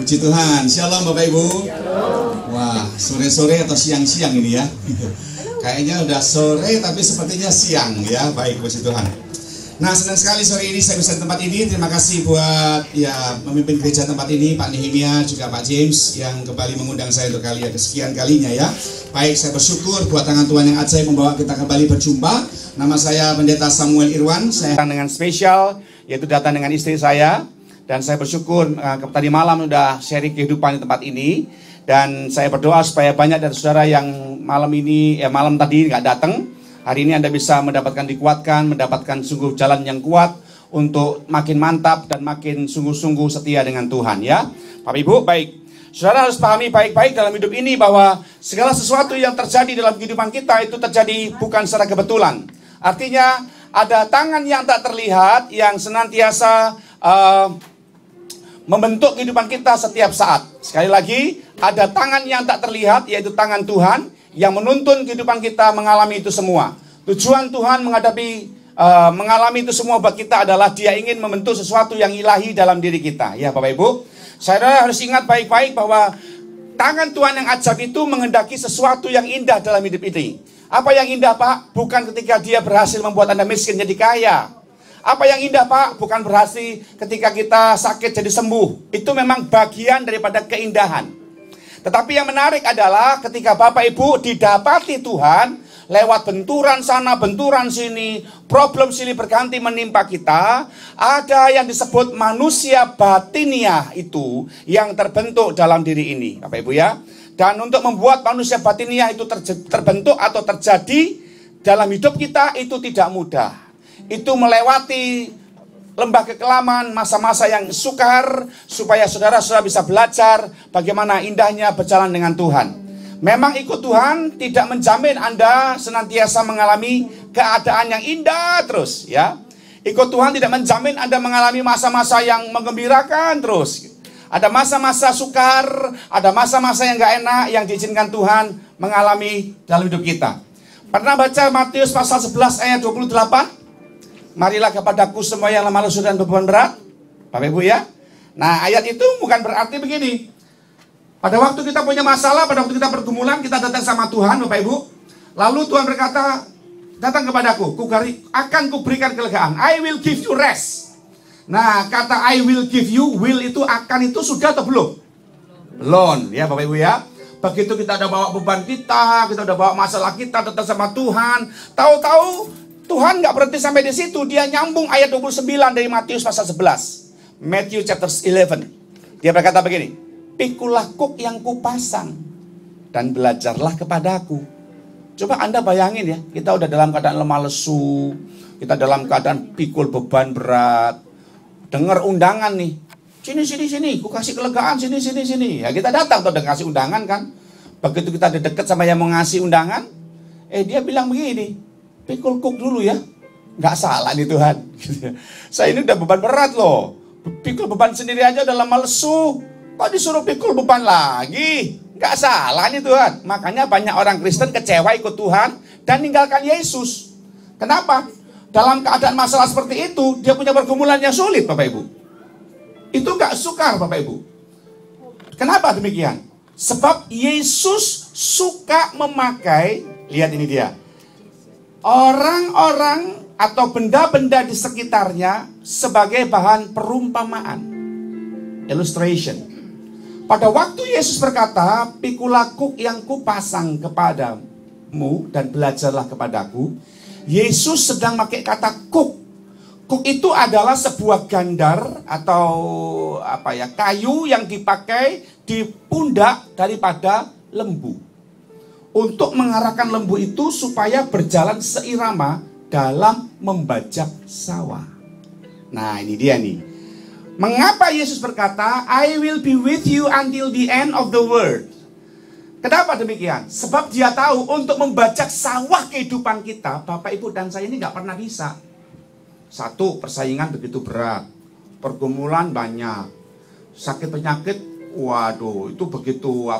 Puji Tuhan, Shalom Bapak Ibu. Wah, sore-sore atau siang-siang ini ya. Kayaknya udah sore tapi sepertinya siang ya. Baik, puji Tuhan. Nah, senang sekali sore ini saya bisa di tempat ini. Terima kasih buat ya memimpin gereja tempat ini, Pak Nehemia, juga Pak James yang kembali mengundang saya untuk kesekian kalinya ya. Baik, saya bersyukur buat tangan Tuhan yang ajaib membawa kita kembali berjumpa. Nama saya Pendeta Samuel Irwan. Saya datang dengan spesial, yaitu datang dengan istri saya. Dan saya bersyukur tadi malam sudah sharing kehidupan di tempat ini. Dan saya berdoa supaya banyak dari saudara yang malam tadi nggak datang. Hari ini Anda bisa mendapatkan dikuatkan, mendapatkan sungguh jalan yang kuat untuk makin mantap dan makin sungguh-sungguh setia dengan Tuhan ya. Bapak Ibu, baik. Saudara harus pahami baik-baik dalam hidup ini bahwa segala sesuatu yang terjadi dalam kehidupan kita itu terjadi bukan secara kebetulan. Artinya ada tangan yang tak terlihat yang senantiasa membentuk kehidupan kita setiap saat. Sekali lagi, ada tangan yang tak terlihat, yaitu tangan Tuhan, yang menuntun kehidupan kita mengalami itu semua. Tujuan Tuhan mengalami itu semua buat kita adalah Dia ingin membentuk sesuatu yang ilahi dalam diri kita. Ya Bapak Ibu, saya harus ingat baik-baik bahwa tangan Tuhan yang ajaib itu menghendaki sesuatu yang indah dalam hidup ini. Apa yang indah Pak? Bukan ketika Dia berhasil membuat Anda miskin jadi kaya. Apa yang indah Pak? Bukan berarti ketika kita sakit jadi sembuh. Itu memang bagian daripada keindahan. Tetapi yang menarik adalah ketika Bapak Ibu didapati Tuhan lewat benturan sana, benturan sini, problem silih berganti menimpa kita, ada yang disebut manusia batiniah itu yang terbentuk dalam diri ini, Bapak Ibu ya. Dan untuk membuat manusia batiniah itu terbentuk atau terjadi dalam hidup kita itu tidak mudah. Itu melewati lembah kekelaman, masa-masa yang sukar, supaya saudara-saudara bisa belajar bagaimana indahnya berjalan dengan Tuhan. Memang ikut Tuhan tidak menjamin Anda senantiasa mengalami keadaan yang indah terus ya. Ikut Tuhan tidak menjamin Anda mengalami masa-masa yang menggembirakan terus. Ada masa-masa sukar, ada masa-masa yang gak enak yang diizinkan Tuhan mengalami dalam hidup kita. Pernah baca Matius pasal 11 ayat 28? Marilah kepadaku semua yang lemah lesu dan beban berat. Bapak Ibu ya. Nah ayat itu bukan berarti begini. Pada waktu kita punya masalah, pada waktu kita pergumulan, kita datang sama Tuhan Bapak Ibu. Lalu Tuhan berkata, datang kepadaku, akan kuberikan kelegaan. I will give you rest. Nah kata I will give you, will itu akan itu sudah atau belum? Belum ya Bapak Ibu ya. Begitu kita udah bawa beban kita udah bawa masalah kita datang sama Tuhan. Tahu-tahu Tuhan nggak berhenti sampai di situ. Dia nyambung ayat 29 dari Matius pasal 11. Matthew chapter 11. Dia berkata begini. Pikulah kuk yang kupasang dan belajarlah kepadaku. Coba Anda bayangin ya. Kita udah dalam keadaan lemah lesu. Kita dalam keadaan pikul beban berat. Dengar undangan nih. Sini. Ku kasih kelegaan sini. Ya kita datang tuh udah kasih undangan kan. Begitu kita udah deket sama yang mau ngasih undangan. Dia bilang begini. Pikul kuk dulu ya. Gak salah nih Tuhan. Saya ini udah beban berat loh. Pikul beban sendiri aja udah lama lesu. Kok disuruh pikul beban lagi? Gak salah nih Tuhan. Makanya banyak orang Kristen kecewa ikut Tuhan dan ninggalkan Yesus. Kenapa? Dalam keadaan masalah seperti itu, dia punya pergumulan yang sulit Bapak Ibu. Itu gak sukar Bapak Ibu. Kenapa demikian? Sebab Yesus suka memakai, lihat ini dia. Orang-orang atau benda-benda di sekitarnya sebagai bahan perumpamaan. Illustration. Pada waktu Yesus berkata, pikulah kuk yang kupasang kepadamu dan belajarlah kepadaku. Yesus sedang pakai kata kuk. Kuk itu adalah sebuah gandar atau kayu yang dipakai di pundak daripada lembu. Untuk mengarahkan lembu itu supaya berjalan seirama dalam membajak sawah. Nah ini dia nih. Mengapa Yesus berkata, I will be with you until the end of the world. Kenapa demikian? Sebab Dia tahu untuk membajak sawah kehidupan kita, Bapak Ibu dan saya ini gak pernah bisa. Satu, persaingan begitu berat. Pergumulan banyak. Sakit penyakit, waduh itu begitu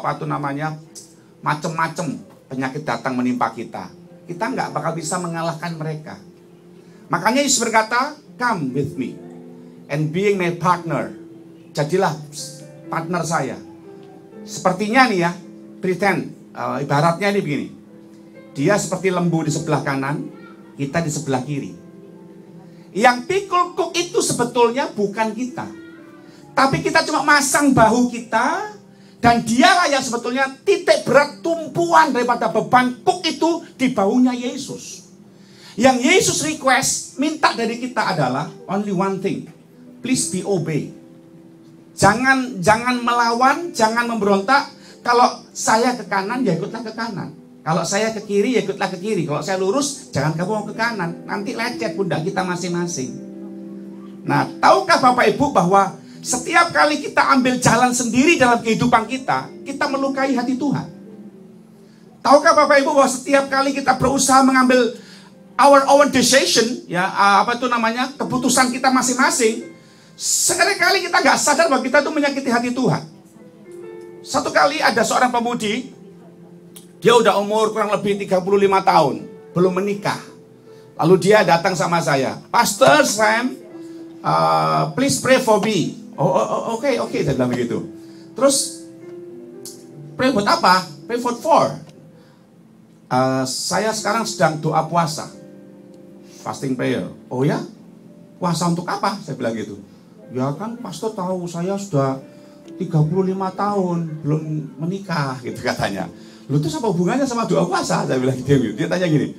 macem-macem penyakit datang menimpa kita. Kita nggak bakal bisa mengalahkan mereka. Makanya Yesus berkata, come with me and being my partner. Jadilah partner saya. Sepertinya nih ya, pretend, ibaratnya nih begini. Dia seperti lembu di sebelah kanan, kita di sebelah kiri. Yang pikul kuk itu sebetulnya bukan kita, tapi kita cuma masang bahu kita, dan dialah yang sebetulnya titik berat tumpuan daripada beban kuk itu di bahunya Yesus. Yang Yesus request, minta dari kita adalah only one thing. Please be obey. Jangan melawan, jangan memberontak. Kalau saya ke kanan, ya ikutlah ke kanan. Kalau saya ke kiri, ya ikutlah ke kiri. Kalau saya lurus, jangan kamu mau ke kanan. Nanti lecet pundak kita masing-masing. Nah, tahukah Bapak Ibu bahwa setiap kali kita ambil jalan sendiri dalam kehidupan kita, kita melukai hati Tuhan. Tahukah Bapak Ibu bahwa setiap kali kita berusaha mengambil our own decision, ya keputusan kita masing-masing, sekali-kali kita nggak sadar bahwa kita itu menyakiti hati Tuhan. Satu kali ada seorang pemudi. Dia udah umur kurang lebih 35 tahun, belum menikah. Lalu dia datang sama saya, Pastor Sam, please pray for me. Oke, saya bilang begitu. Terus, pray buat apa? Pray for saya sekarang sedang doa puasa, fasting prayer. Oh ya? Puasa untuk apa? Saya bilang gitu. Ya kan, Pastor tahu saya sudah 35 tahun belum menikah, gitu katanya. Lu terus apa hubungannya sama doa puasa? Saya bilang gitu. Dia tanya gini,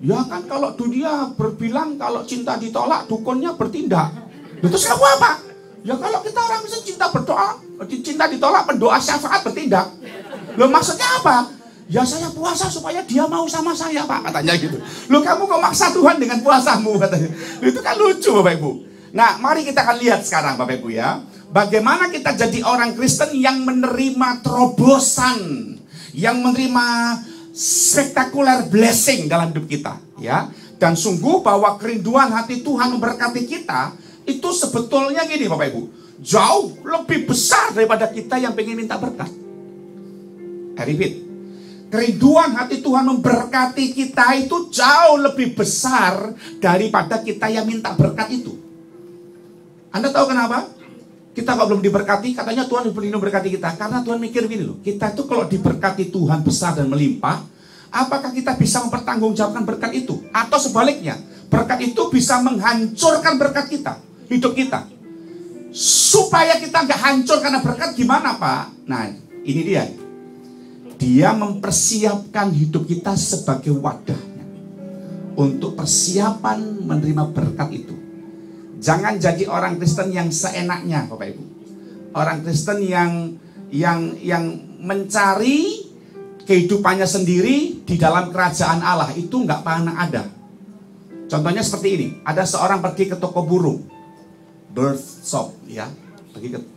ya kan kalau dunia berbilang kalau cinta ditolak, dukunnya bertindak. Lu terus kamu apa? Ya kalau kita orang bisa cinta ditolak, pendoa syafaat bertindak. Lu maksudnya apa? Ya saya puasa supaya dia mau sama saya, Pak, katanya gitu. Lu kamu kok maksa Tuhan dengan puasamu, katanya. Itu kan lucu, Bapak Ibu. Nah, mari kita akan lihat sekarang, Bapak Ibu ya, bagaimana kita jadi orang Kristen yang menerima terobosan, yang menerima spektakuler blessing dalam hidup kita, ya. Dan sungguh bahwa kerinduan hati Tuhan memberkati kita itu sebetulnya gini, Bapak Ibu, jauh lebih besar daripada kita yang pengen minta berkat. I repeat, kerinduan hati Tuhan memberkati kita itu jauh lebih besar daripada kita yang minta berkat itu. Anda tahu kenapa? Kita kok belum diberkati, katanya Tuhan belum berkati kita. Karena Tuhan mikir gini loh, kita itu kalau diberkati Tuhan besar dan melimpah, apakah kita bisa mempertanggungjawabkan berkat itu? Atau sebaliknya, berkat itu bisa menghancurkan berkat kita, hidup kita. Supaya kita nggak hancur karena berkat, gimana Pak? Nah, ini dia. Dia mempersiapkan hidup kita sebagai wadahnya untuk persiapan menerima berkat itu. Jangan jadi orang Kristen yang seenaknya, Bapak Ibu. Orang Kristen yang mencari kehidupannya sendiri di dalam kerajaan Allah, itu nggak pernah ada. Contohnya seperti ini, ada seorang pergi ke toko burung, bird shop, ya,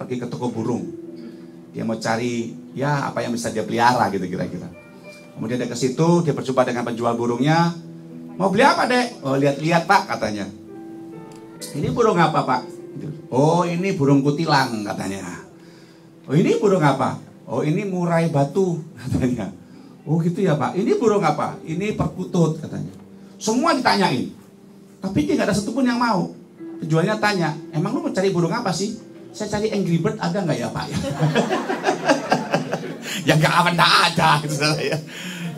pergi ke toko burung. Dia mau cari ya apa yang bisa dia pelihara gitu kira-kira. Kemudian dia ke situ, dia berjumpa dengan penjual burungnya. Mau beli apa, Dek? Oh, lihat-lihat, Pak, katanya. Ini burung apa, Pak? Oh, ini burung kutilang, katanya. Oh, ini burung apa? Oh, ini murai batu, katanya. Oh, gitu ya, Pak. Ini burung apa? Ini perkutut, katanya. Semua ditanyain, tapi dia nggak ada satupun yang mau. Penjualnya tanya, emang lu mau cari burung apa sih? Saya cari Angry Bird, ada nggak ya, Pak? Ya nggak ada, gitu ya.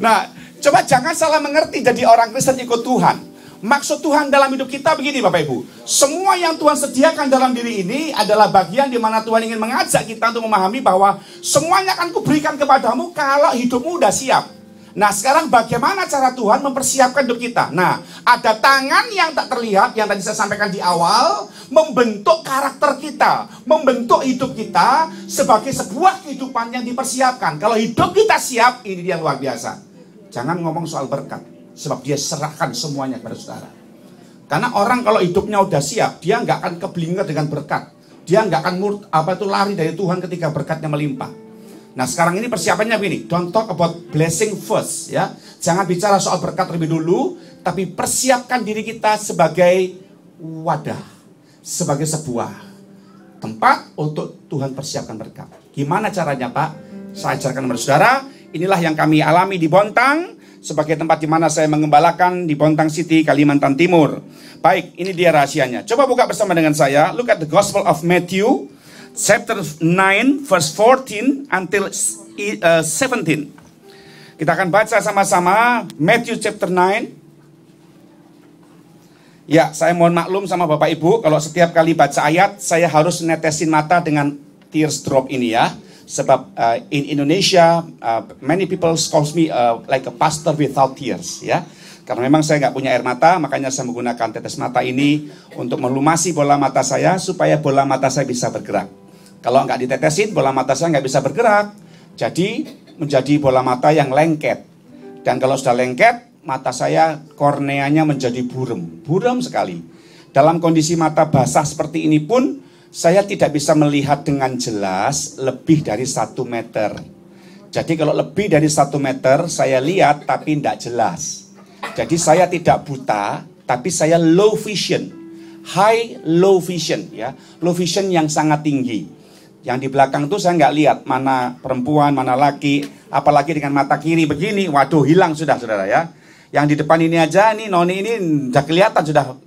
Nah, coba jangan salah mengerti jadi orang Kristen ikut Tuhan. Maksud Tuhan dalam hidup kita begini, Bapak Ibu. Semua yang Tuhan sediakan dalam diri ini adalah bagian di mana Tuhan ingin mengajak kita untuk memahami bahwa semuanya akan kuberikan kepadamu kalau hidupmu udah siap. Nah, sekarang bagaimana cara Tuhan mempersiapkan hidup kita? Nah, ada tangan yang tak terlihat, yang tadi saya sampaikan di awal, membentuk karakter kita, membentuk hidup kita sebagai sebuah kehidupan yang dipersiapkan. Kalau hidup kita siap, ini dia luar biasa. Jangan ngomong soal berkat, sebab dia serahkan semuanya kepada saudara. Karena orang kalau hidupnya udah siap, dia nggak akan keblinger dengan berkat. Dia nggak akan lari dari Tuhan ketika berkatnya melimpah. Nah, sekarang ini persiapannya begini, don't talk about blessing first, ya. Jangan bicara soal berkat terlebih dulu, tapi persiapkan diri kita sebagai wadah, sebagai sebuah tempat untuk Tuhan persiapkan berkat. Gimana caranya, Pak? Saya ajarkan kepada saudara. Inilah yang kami alami di Bontang, sebagai tempat di mana saya mengembalakan di Bontang City, Kalimantan Timur. Baik, ini dia rahasianya. Coba buka bersama dengan saya. Look at the Gospel of Matthew, chapter 9 verse 14 until 17. Kita akan baca sama-sama Matthew chapter 9. Ya, saya mohon maklum sama Bapak Ibu kalau setiap kali baca ayat saya harus netesin mata dengan tears drop ini ya. Sebab in Indonesia many people calls me like a pastor without tears ya. Karena memang saya nggak punya air mata, makanya saya menggunakan tetes mata ini untuk melumasi bola mata saya supaya bola mata saya bisa bergerak. Kalau nggak ditetesin, bola mata saya nggak bisa bergerak. Jadi menjadi bola mata yang lengket. Dan kalau sudah lengket, mata saya korneanya menjadi buram sekali. Dalam kondisi mata basah seperti ini pun, saya tidak bisa melihat dengan jelas lebih dari 1 meter. Jadi kalau lebih dari 1 meter, saya lihat tapi tidak jelas. Jadi saya tidak buta, tapi saya low vision. Low vision ya. Low vision yang sangat tinggi. Yang di belakang tuh saya nggak lihat mana perempuan, mana laki. Apalagi dengan mata kiri begini, waduh hilang sudah saudara ya. Yang di depan ini aja, nih noni ini udah kelihatan sudah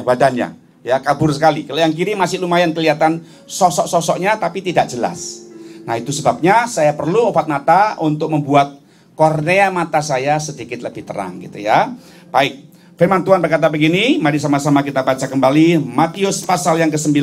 badannya. Ya kabur sekali. Kalau yang kiri masih lumayan kelihatan sosok-sosoknya tapi tidak jelas. Nah itu sebabnya saya perlu obat mata untuk membuat kornea mata saya sedikit lebih terang gitu ya. Baik, firman Tuhan berkata begini, mari sama-sama kita baca kembali Matius pasal yang ke-9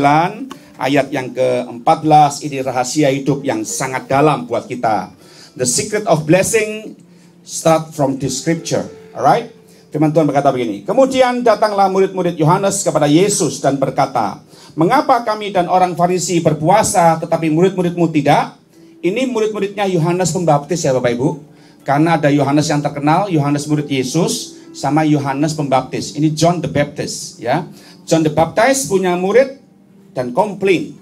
ayat yang ke-14. Ini rahasia hidup yang sangat dalam buat kita. The secret of blessing start from this scripture. Alright? Firman Tuhan berkata begini, kemudian datanglah murid-murid Yohanes kepada Yesus dan berkata, mengapa kami dan orang Farisi berpuasa tetapi murid-muridmu tidak? Ini murid-muridnya Yohanes Pembaptis ya Bapak Ibu. Karena ada Yohanes yang terkenal, Yohanes murid Yesus, sama Yohanes Pembaptis. Ini John the Baptist ya. John the Baptist punya murid dan komplain.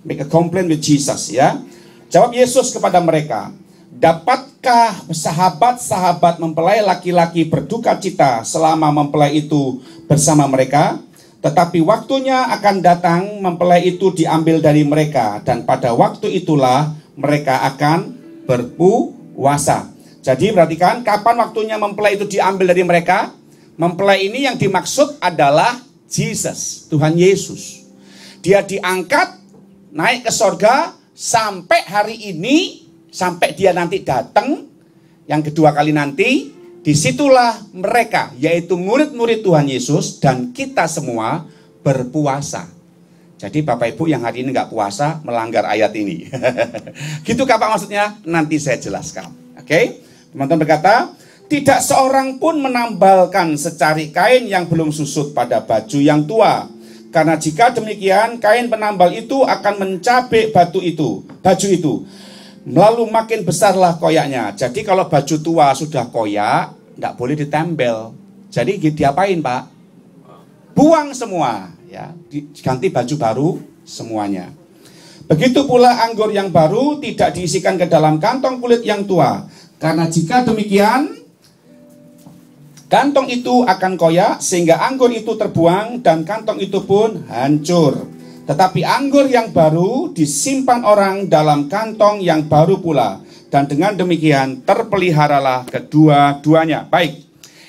Make a complaint with Jesus ya. Jawab Yesus kepada mereka, dapatkah sahabat-sahabat mempelai laki-laki berduka cita selama mempelai itu bersama mereka? Tetapi waktunya akan datang mempelai itu diambil dari mereka, dan pada waktu itulah mereka akan berpuasa. Jadi perhatikan kapan waktunya mempelai itu diambil dari mereka. Mempelai ini yang dimaksud adalah Jesus, Tuhan Yesus. Dia diangkat naik ke sorga sampai hari ini, sampai dia nanti datang yang kedua kali nanti. Disitulah mereka, yaitu murid-murid Tuhan Yesus dan kita semua berpuasa. Jadi Bapak Ibu yang hari ini nggak puasa melanggar ayat ini. Gitu Pak maksudnya? Nanti saya jelaskan. Oke? Teman-teman berkata, tidak seorang pun menambalkan secari kain yang belum susut pada baju yang tua. Karena jika demikian, kain penambal itu akan mencabik baju itu. Lalu makin besarlah koyaknya. Jadi kalau baju tua sudah koyak, tidak boleh ditempel. Jadi diapain Pak? Buang semua. Ya, diganti baju baru semuanya. Begitu pula anggur yang baru tidak diisikan ke dalam kantong kulit yang tua. Karena jika demikian, kantong itu akan koyak sehingga anggur itu terbuang dan kantong itu pun hancur. Tetapi anggur yang baru disimpan orang dalam kantong yang baru pula. Dan dengan demikian terpeliharalah kedua-duanya. Baik,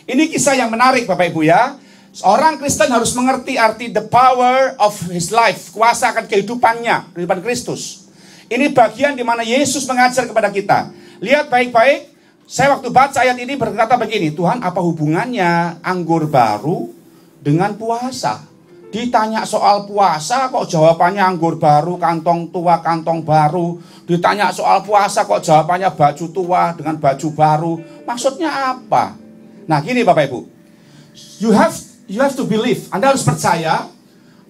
ini kisah yang menarik Bapak Ibu ya. Orang Kristen harus mengerti arti the power of his life. Kuasa akan kehidupannya, kehidupan Kristus. Ini bagian di mana Yesus mengajar kepada kita. Lihat baik-baik, saya waktu baca ayat ini berkata begini, Tuhan apa hubungannya anggur baru dengan puasa? Ditanya soal puasa kok jawabannya anggur baru, kantong tua, kantong baru. Ditanya soal puasa kok jawabannya baju tua dengan baju baru. Maksudnya apa? Nah gini Bapak Ibu, you have to believe, Anda harus percaya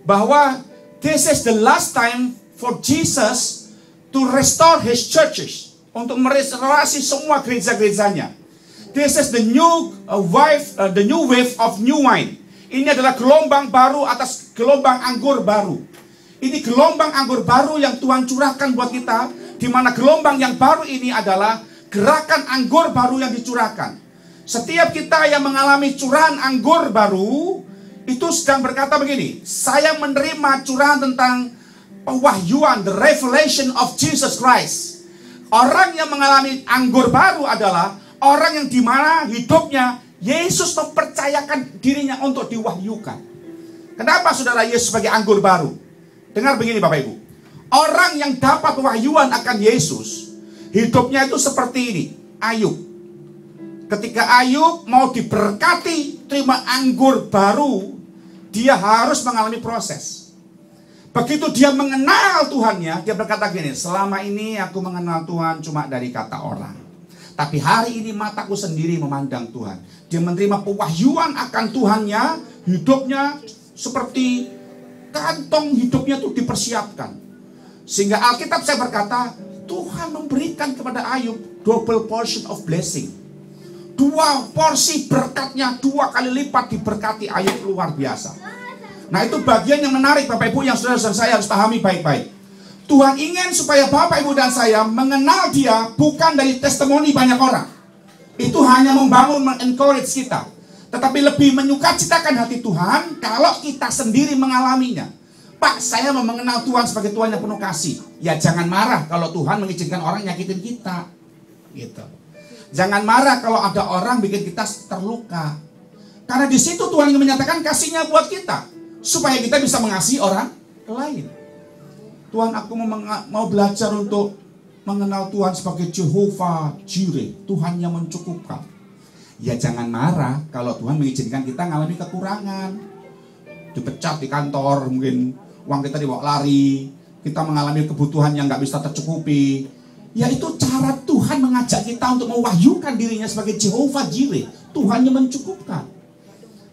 bahwa this is the last time for Jesus to restore his churches. Untuk merestorasi semua gereja-gerejanya. This is the new wave of new wine. Ini adalah gelombang baru atas gelombang anggur baru. Ini gelombang anggur baru yang Tuhan curahkan buat kita. Di mana gelombang yang baru ini adalah gerakan anggur baru yang dicurahkan. Setiap kita yang mengalami curahan anggur baru, itu sedang berkata begini, saya menerima curahan tentang pewahyuan, the revelation of Jesus Christ. Orang yang mengalami anggur baru adalah orang yang dimana hidupnya Yesus mempercayakan dirinya untuk diwahyukan. Kenapa saudara Yesus sebagai anggur baru? Dengar begini Bapak Ibu. Orang yang dapat pewahyuan akan Yesus, hidupnya itu seperti ini. Ayub. Ketika Ayub mau diberkati, terima anggur baru, dia harus mengalami proses. Begitu dia mengenal Tuhannya, dia berkata gini, selama ini aku mengenal Tuhan cuma dari kata orang. Tapi hari ini mataku sendiri memandang Tuhan. Dia menerima pewahyuan akan Tuhannya, hidupnya seperti kantong hidupnya itu dipersiapkan. Sehingga Alkitab saya berkata, Tuhan memberikan kepada Ayub double portion of blessing. 2 porsi berkatnya 2 kali lipat diberkati Ayub, luar biasa. Nah, itu bagian yang menarik Bapak Ibu yang saudara-saudara saya harus pahami baik-baik. Tuhan ingin supaya Bapak Ibu dan saya mengenal Dia bukan dari testimoni banyak orang. Itu hanya membangun, men-encourage kita. Tetapi lebih menyukacitakan hati Tuhan kalau kita sendiri mengalaminya. Pak, saya mau mengenal Tuhan sebagai Tuhan yang penuh kasih. Ya jangan marah kalau Tuhan mengizinkan orang nyakitin kita. Gitu. Jangan marah kalau ada orang bikin kita terluka. Karena di situ Tuhan ingin menyatakan kasihnya buat kita. Supaya kita bisa mengasihi orang lain. Tuhan, aku mau belajar untuk mengenal Tuhan sebagai Jehovah Jireh, Tuhan yang mencukupkan. Ya jangan marah kalau Tuhan mengizinkan kita mengalami kekurangan. Dipecat di kantor, mungkin uang kita dibawa lari, kita mengalami kebutuhan yang gak bisa tercukupi. Ya itu cara Tuhan mengajak kita untuk mewahyukan dirinya sebagai Jehovah Jireh, Tuhan yang mencukupkan.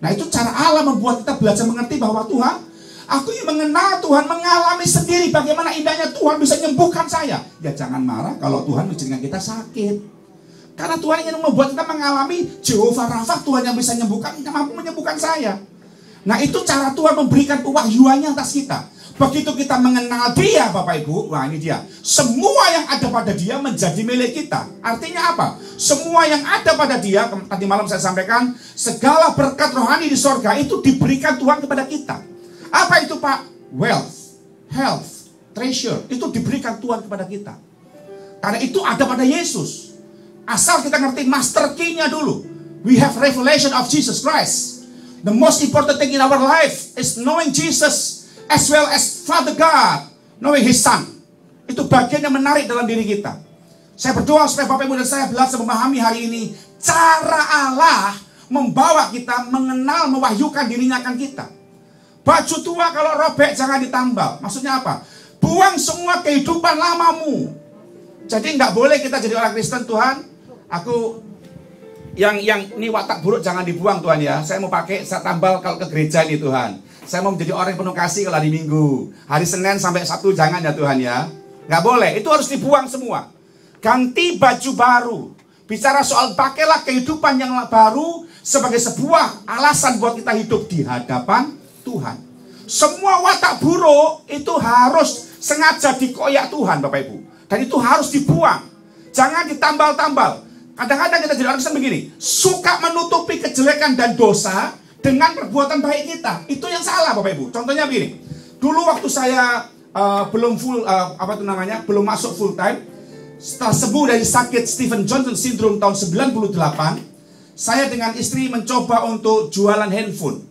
Nah itu cara Allah membuat kita belajar mengerti bahwa Tuhan, aku ingin mengenal Tuhan, mengalami sendiri bagaimana indahnya Tuhan bisa menyembuhkan saya. Ya jangan marah kalau Tuhan mengizinkan kita sakit. Karena Tuhan ingin membuat kita mengalami Jehovah Rafa, Tuhan yang bisa menyembuhkan, yang mampu menyembuhkan saya. Nah itu cara Tuhan memberikan pewahyuannya atas kita. Begitu kita mengenal Dia Bapak Ibu, wah ini dia. Semua yang ada pada Dia menjadi milik kita. Artinya apa? Semua yang ada pada Dia, tadi malam saya sampaikan, segala berkat rohani di sorga itu diberikan Tuhan kepada kita. Apa itu Pak? Wealth, health, treasure, itu diberikan Tuhan kepada kita. Karena itu ada pada Yesus. Asal kita ngerti master key-nya dulu. We have revelation of Jesus Christ. The most important thing in our life is knowing Jesus as well as Father God, knowing His Son. Itu bagian yang menarik dalam diri kita. Saya berdoa supaya Bapak Ibu dan saya belajar memahami hari ini cara Allah membawa kita mengenal, mewahyukan dirinya akan kita. Baju tua kalau robek jangan ditambal. Maksudnya apa? Buang semua kehidupan lamamu. Jadi nggak boleh kita jadi orang Kristen. Tuhan, aku yang ini watak buruk jangan dibuang Tuhan ya. Saya mau pakai, saya tambal kalau ke gereja nih Tuhan. Saya mau menjadi orang yang penuh kasih kalau hari Minggu. Hari Senin sampai Sabtu jangan ya Tuhan ya. Nggak boleh, itu harus dibuang semua. Ganti baju baru. Bicara soal pakailah kehidupan yang baru sebagai sebuah alasan buat kita hidup di hadapan Tuhan. Semua watak buruk itu harus sengaja dikoyak Tuhan Bapak Ibu. Dan itu harus dibuang. Jangan ditambal-tambal. Kadang-kadang kita jadi orang Kristen begini, suka menutupi kejelekan dan dosa dengan perbuatan baik kita. Itu yang salah Bapak Ibu. Contohnya begini. Dulu waktu saya belum belum masuk full time, setelah sembuh dari sakit Stephen Johnson Syndrome tahun 98, saya dengan istri mencoba untuk jualan handphone.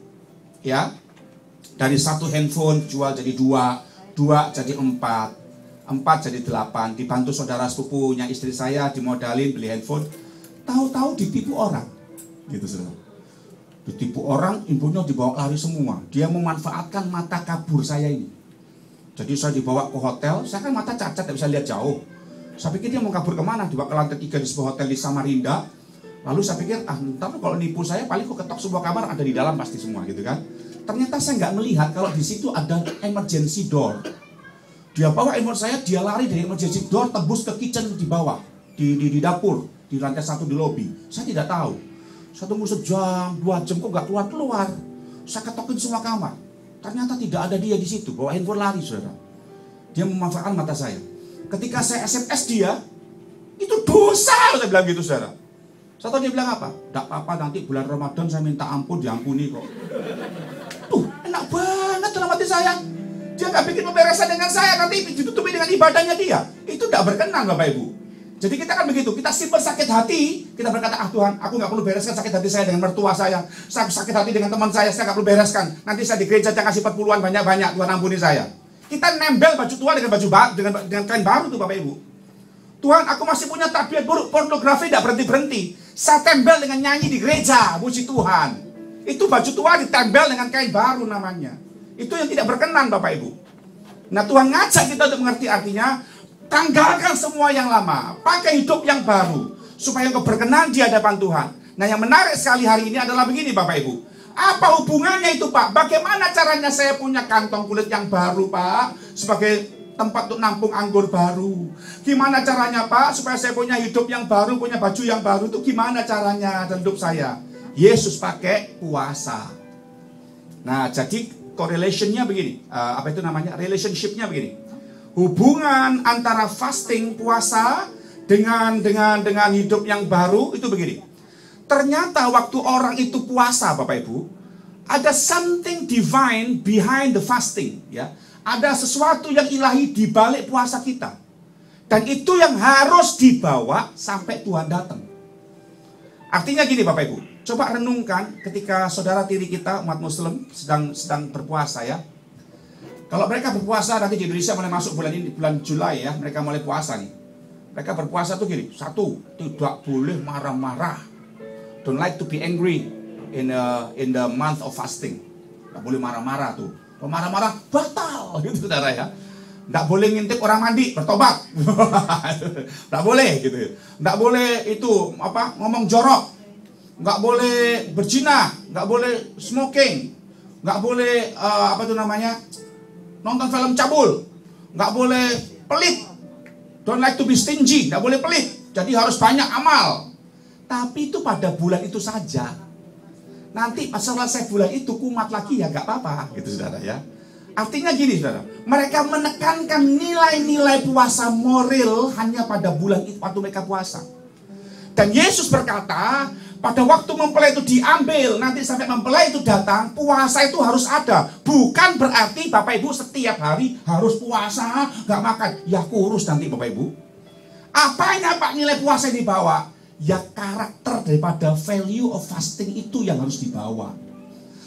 Ya. Dari 1 handphone jual jadi 2, 2 jadi 4, 4 jadi 8, dibantu saudara sepupunya istri saya dimodalin beli handphone. Tahu-tahu ditipu orang. Gitu saudara. Ditipu orang, infonya dibawa lari semua. Dia memanfaatkan mata kabur saya ini. Jadi saya dibawa ke hotel, saya kan mata cacat, tidak bisa lihat jauh. Saya pikir dia mau kabur kemana, dibawa ke lantai 3 di sebuah hotel di Samarinda. Lalu saya pikir, ntar kalau nipu saya paling kok ketok sebuah kamar, ada di dalam pasti semua gitu kan. Ternyata saya nggak melihat kalau di situ ada emergency door. Dia bawa handphone saya, dia lari dari emergency door, tembus ke kitchen di bawah, di dapur, di lantai 1 di lobby. Saya tidak tahu. Saya tunggu sejam, 2 jam kok gak keluar-keluar. Saya ketokin semua kamar. Ternyata tidak ada dia di situ. Bawa handphone lari saudara. Dia memanfaatkan mata saya. Ketika saya SMS dia, itu dosa. Saya bilang gitu saudara. Saya tahu dia bilang apa? Tidak apa-apa, nanti bulan Ramadan saya minta ampun, diampuni kok. Tuh enak banget dalam hati saya. Dia gak bikin pemberesan dengan saya, nanti ditutupi dengan ibadahnya dia. Itu tidak berkenan Bapak Ibu. Jadi kita kan begitu, kita simpan sakit hati, kita berkata, Tuhan, aku gak perlu bereskan sakit hati saya dengan mertua saya sakit hati dengan teman saya gak perlu bereskan. Nanti saya di gereja jangan kasih 40-an banyak-banyak, Tuhan ampuni saya. kita nembel baju tua dengan dengan kain baru tuh Bapak Ibu. Tuhan, aku masih punya tabiat buruk, pornografi tidak berhenti-berhenti. Saya tembel dengan nyanyi di gereja, puji Tuhan. Itu baju tua ditembel dengan kain baru namanya. Itu yang tidak berkenan Bapak Ibu. Nah, Tuhan ngajak kita untuk mengerti artinya, tanggalkan semua yang lama, pakai hidup yang baru, supaya engkau berkenan di hadapan Tuhan. Nah, yang menarik sekali hari ini adalah begini Bapak Ibu. Apa hubungannya itu Pak? Bagaimana caranya saya punya kantong kulit yang baru Pak? Sebagai tempat untuk nampung anggur baru. Gimana caranya Pak? Supaya saya punya hidup yang baru, punya baju yang baru. Itu gimana caranya dalam hidup saya? Yesus pakai puasa. Nah, jadi correlationnya begini. Apa itu namanya? Relationshipnya begini. Hubungan antara fasting, puasa dengan hidup yang baru itu begini. Ternyata waktu orang itu puasa Bapak Ibu, ada something divine behind the fasting, ya. Ada sesuatu yang ilahi di balik puasa kita. Dan itu yang harus dibawa sampai Tuhan datang. Artinya gini Bapak Ibu, coba renungkan ketika saudara tiri kita umat Muslim sedang berpuasa ya. Kalau mereka berpuasa nanti di Indonesia mulai masuk bulan ini, bulan Juli ya, mereka mulai puasa nih. Mereka berpuasa tuh gini, satu, tidak boleh marah-marah. Don't like to be angry in the month of fasting. Nggak boleh marah-marah tuh. Kalau marah-marah batal gitu saudara ya. Nggak boleh ngintip orang mandi, bertobat. Nggak boleh gitu. Nggak boleh itu ngomong jorok. Nggak boleh berzina, nggak boleh smoking, nggak boleh nonton film cabul, nggak boleh pelit. Don't like to be stingy, nggak boleh pelit. Jadi harus banyak amal. Tapi itu pada bulan itu saja. Nanti pas selesai bulan itu kumat lagi ya gak apa-apa gitu saudara ya. Artinya gini saudara, mereka menekankan nilai-nilai puasa moral hanya pada bulan itu waktu mereka puasa. Dan Yesus berkata, pada waktu mempelai itu diambil, nanti sampai mempelai itu datang, puasa itu harus ada. Bukan berarti Bapak Ibu setiap hari harus puasa, gak makan. Ya kurus nanti Bapak Ibu. Apanya Pak nilai puasa yang dibawa? Ya karakter daripada value of fasting itu yang harus dibawa.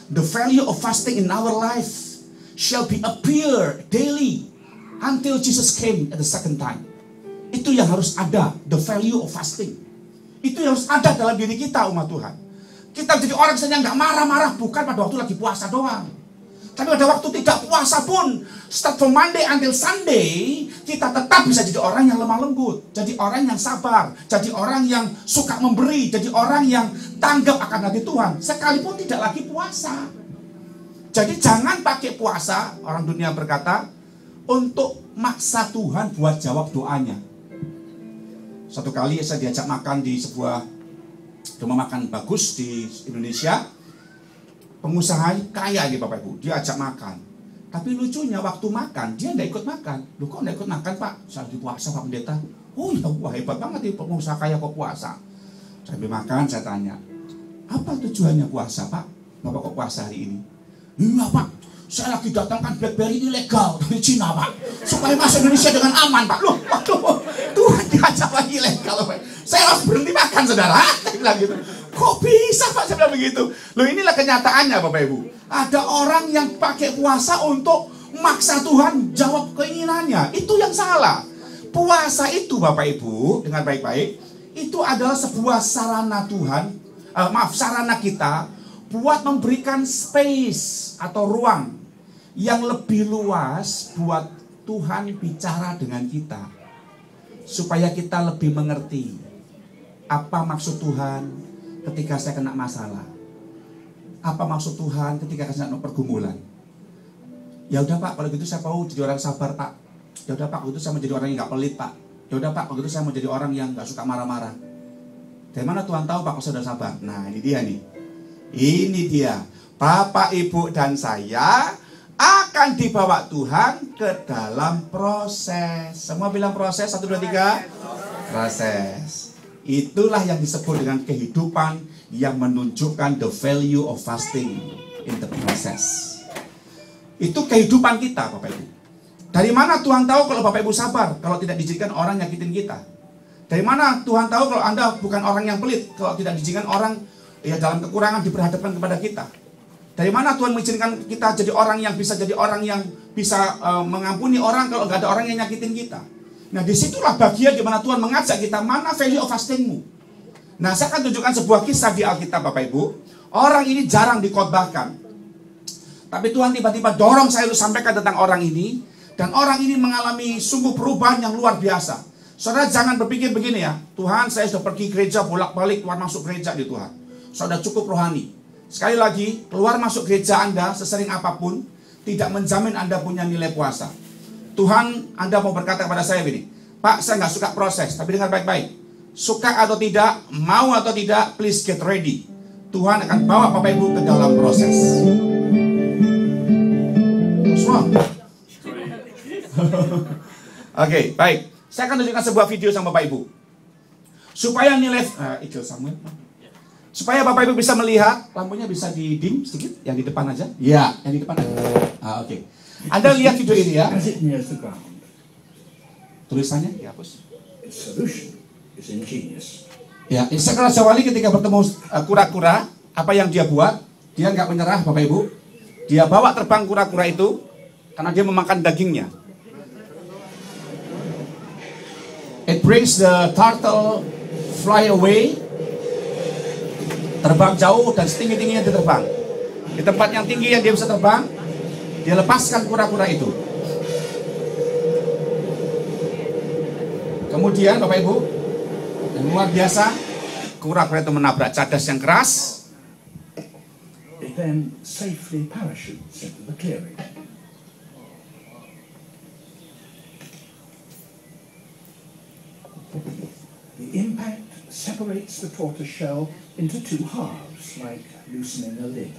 The value of fasting in our life shall be appear daily until Jesus came at the second time. Itu yang harus ada, the value of fasting. Itu yang harus ada dalam diri kita umat Tuhan. Kita jadi orang yang gak marah-marah bukan pada waktu lagi puasa doang. Tapi pada waktu tidak puasa pun, start from Monday until Sunday, kita tetap bisa jadi orang yang lemah lembut, jadi orang yang sabar, jadi orang yang suka memberi, jadi orang yang tanggap akan hati Tuhan, sekalipun tidak lagi puasa. Jadi jangan pakai puasa, orang dunia berkata, untuk maksa Tuhan buat jawab doanya. Satu kali saya diajak makan di sebuah rumah makan bagus di Indonesia. Pengusaha kaya nih Bapak Ibu, dia ajak makan. Tapi lucunya waktu makan, dia nggak ikut makan. Loh kok nggak ikut makan Pak? Saya lagi puasa Pak Pendeta. Oh ya wah hebat banget nih pengusaha kaya kok puasa. Sambil makan saya tanya, apa tujuannya puasa Pak? Bapak kok puasa hari ini? Iya Pak, saya lagi datangkan BlackBerry ilegal dari Cina Pak. Supaya masuk Indonesia dengan aman Pak. Loh, waduh, Tuhan diajak lagi ilegal Pak. Saya harus berhenti makan saudara. Saya bilang gitu. Kok bisa Pak saya bilang begitu? Loh inilah kenyataannya Bapak Ibu. Ada orang yang pakai puasa untuk maksa Tuhan jawab keinginannya. Itu yang salah. Puasa itu Bapak Ibu, dengan baik-baik, itu adalah sebuah sarana Tuhan, sarana kita buat memberikan space atau ruang yang lebih luas buat Tuhan bicara dengan kita. Supaya kita lebih mengerti apa maksud Tuhan ketika saya kena masalah. Apa maksud Tuhan ketika saya kena pergumulan. Ya udah Pak, kalau gitu saya mau jadi orang sabar Pak. Ya udah Pak, kalau gitu saya mau jadi orang yang gak pelit Pak. Ya udah Pak, kalau gitu saya mau jadi orang yang gak suka marah-marah. Dari mana Tuhan tahu Pak kalau saya udah sabar? Nah ini dia nih. Ini dia. Bapak, Ibu, dan saya akan dibawa Tuhan ke dalam proses. Semua bilang proses, 1, 2, 3. Proses. Itulah yang disebut dengan kehidupan yang menunjukkan the value of fasting in the process. Itu kehidupan kita Bapak Ibu. Dari mana Tuhan tahu kalau Bapak Ibu sabar kalau tidak diizinkan orang nyakitin kita? Dari mana Tuhan tahu kalau Anda bukan orang yang pelit kalau tidak diizinkan orang ya dalam kekurangan diperhadapkan kepada kita? Dari mana Tuhan mengizinkan kita jadi orang yang bisa mengampuni orang kalau nggak ada orang yang nyakitin kita? Nah, disitulah bagian di mana Tuhan mengajak kita, mana value of fastingmu. Nah, saya akan tunjukkan sebuah kisah di Alkitab, Bapak Ibu. Orang ini jarang dikhotbahkan, tapi Tuhan tiba-tiba dorong saya untuk sampaikan tentang orang ini. Dan orang ini mengalami sungguh perubahan yang luar biasa. Saudara jangan berpikir begini ya, Tuhan saya sudah pergi gereja bolak-balik keluar masuk gereja di Tuhan. Saudara cukup rohani. Sekali lagi, keluar masuk gereja Anda sesering apapun tidak menjamin Anda punya nilai puasa. Tuhan, Anda mau berkata kepada saya begini, Pak, saya nggak suka proses, tapi dengar baik-baik. Suka atau tidak, mau atau tidak, please get ready. Tuhan akan bawa Bapak Ibu ke dalam proses. Semua. Oke, baik. Saya akan tunjukkan sebuah video sama Bapak Ibu. Supaya nilai supaya Bapak Ibu bisa melihat, lampunya bisa di-dim sedikit, yang di depan aja. Ya, yang di depan aja. Oke. Anda lihat video ini ya. Tulisannya dihapus. Ya, Ishak Raja Wali ketika bertemu kura-kura, apa yang dia buat? Dia nggak menyerah, Bapak Ibu. Dia bawa terbang kura-kura itu karena dia memakan dagingnya. It brings the turtle fly away. Terbang jauh dan setinggi-tingginya dia terbang. Di tempat yang tinggi yang dia bisa terbang, dia lepaskan kura-kura itu. Kemudian Bapak Ibu, yang luar biasa, kura-kura itu menabrak cadas yang keras. It then safely parachutes into the clearing. The impact separates the tortoise shell into two halves, like loosening a lid.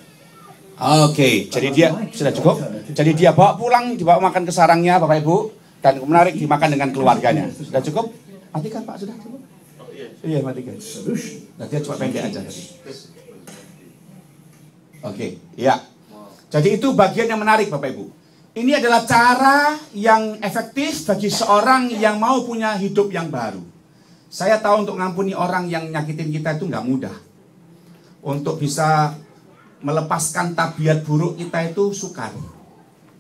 Oke, jadi dia sudah cukup. Jadi dia bawa pulang, dibawa makan ke sarangnya, Bapak Ibu, dan menarik dimakan dengan keluarganya. Sudah cukup? Matikan Pak, sudah cukup? Iya, matikan. Nah, dia cuma pendek aja. Oke, ya. Jadi itu bagian yang menarik, Bapak Ibu. Ini adalah cara yang efektif bagi seorang yang mau punya hidup yang baru. Saya tahu untuk ngampuni orang yang nyakitin kita itu nggak mudah. Untuk bisa melepaskan tabiat buruk kita itu sukar.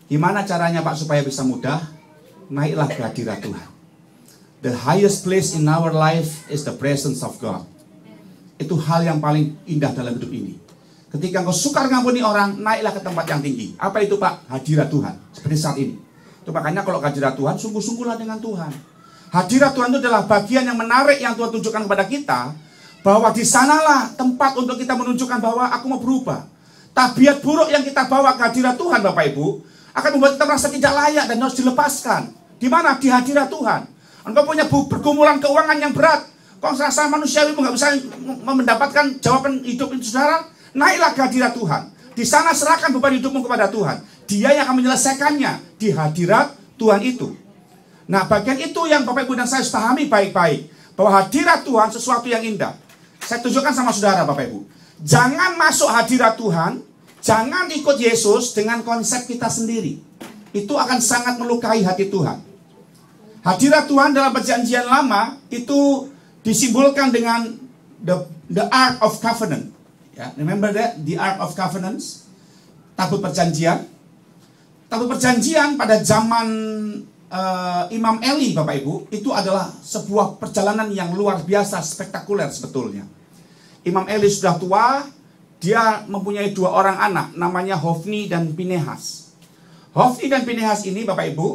Gimana caranya Pak supaya bisa mudah? Naiklah ke hadirat Tuhan. The highest place in our life is the presence of God. Itu hal yang paling indah dalam hidup ini. Ketika engkau sukar ngampuni orang, naiklah ke tempat yang tinggi. Apa itu Pak? Hadirat Tuhan. Seperti saat ini. Itu makanya kalau hadirat Tuhan, sungguh-sungguhlah dengan Tuhan. Hadirat Tuhan itu adalah bagian yang menarik yang Tuhan tunjukkan kepada kita. Bahwa di sanalah tempat untuk kita menunjukkan bahwa aku mau berubah. Tabiat buruk yang kita bawa ke hadirat Tuhan Bapak Ibu, akan membuat kita merasa tidak layak dan harus dilepaskan. Di mana? Di hadirat Tuhan. Engkau punya pergumulan keuangan yang berat. Kau merasa manusiawi nggak bisa mendapatkan jawaban hidup itu saudara. Naiklah ke hadirat Tuhan. Di sana serahkan beban hidupmu kepada Tuhan. Dia yang akan menyelesaikannya di hadirat Tuhan itu. Nah, bagian itu yang Bapak Ibu dan saya harus pahami baik-baik. Bahwa hadirat Tuhan sesuatu yang indah. Saya tunjukkan sama saudara Bapak Ibu. Jangan masuk hadirat Tuhan. Jangan ikut Yesus dengan konsep kita sendiri. Itu akan sangat melukai hati Tuhan. Hadirat Tuhan dalam perjanjian lama itu disimbolkan dengan the Ark of Covenant. Ya, remember that? The Ark of Covenants. Tabut perjanjian. Tabut perjanjian pada zaman Imam Eli, Bapak Ibu, itu adalah sebuah perjalanan yang luar biasa, spektakuler sebetulnya. Imam Eli sudah tua, dia mempunyai dua orang anak, namanya Hofni dan Pinehas. Hofni dan Pinehas ini, Bapak Ibu,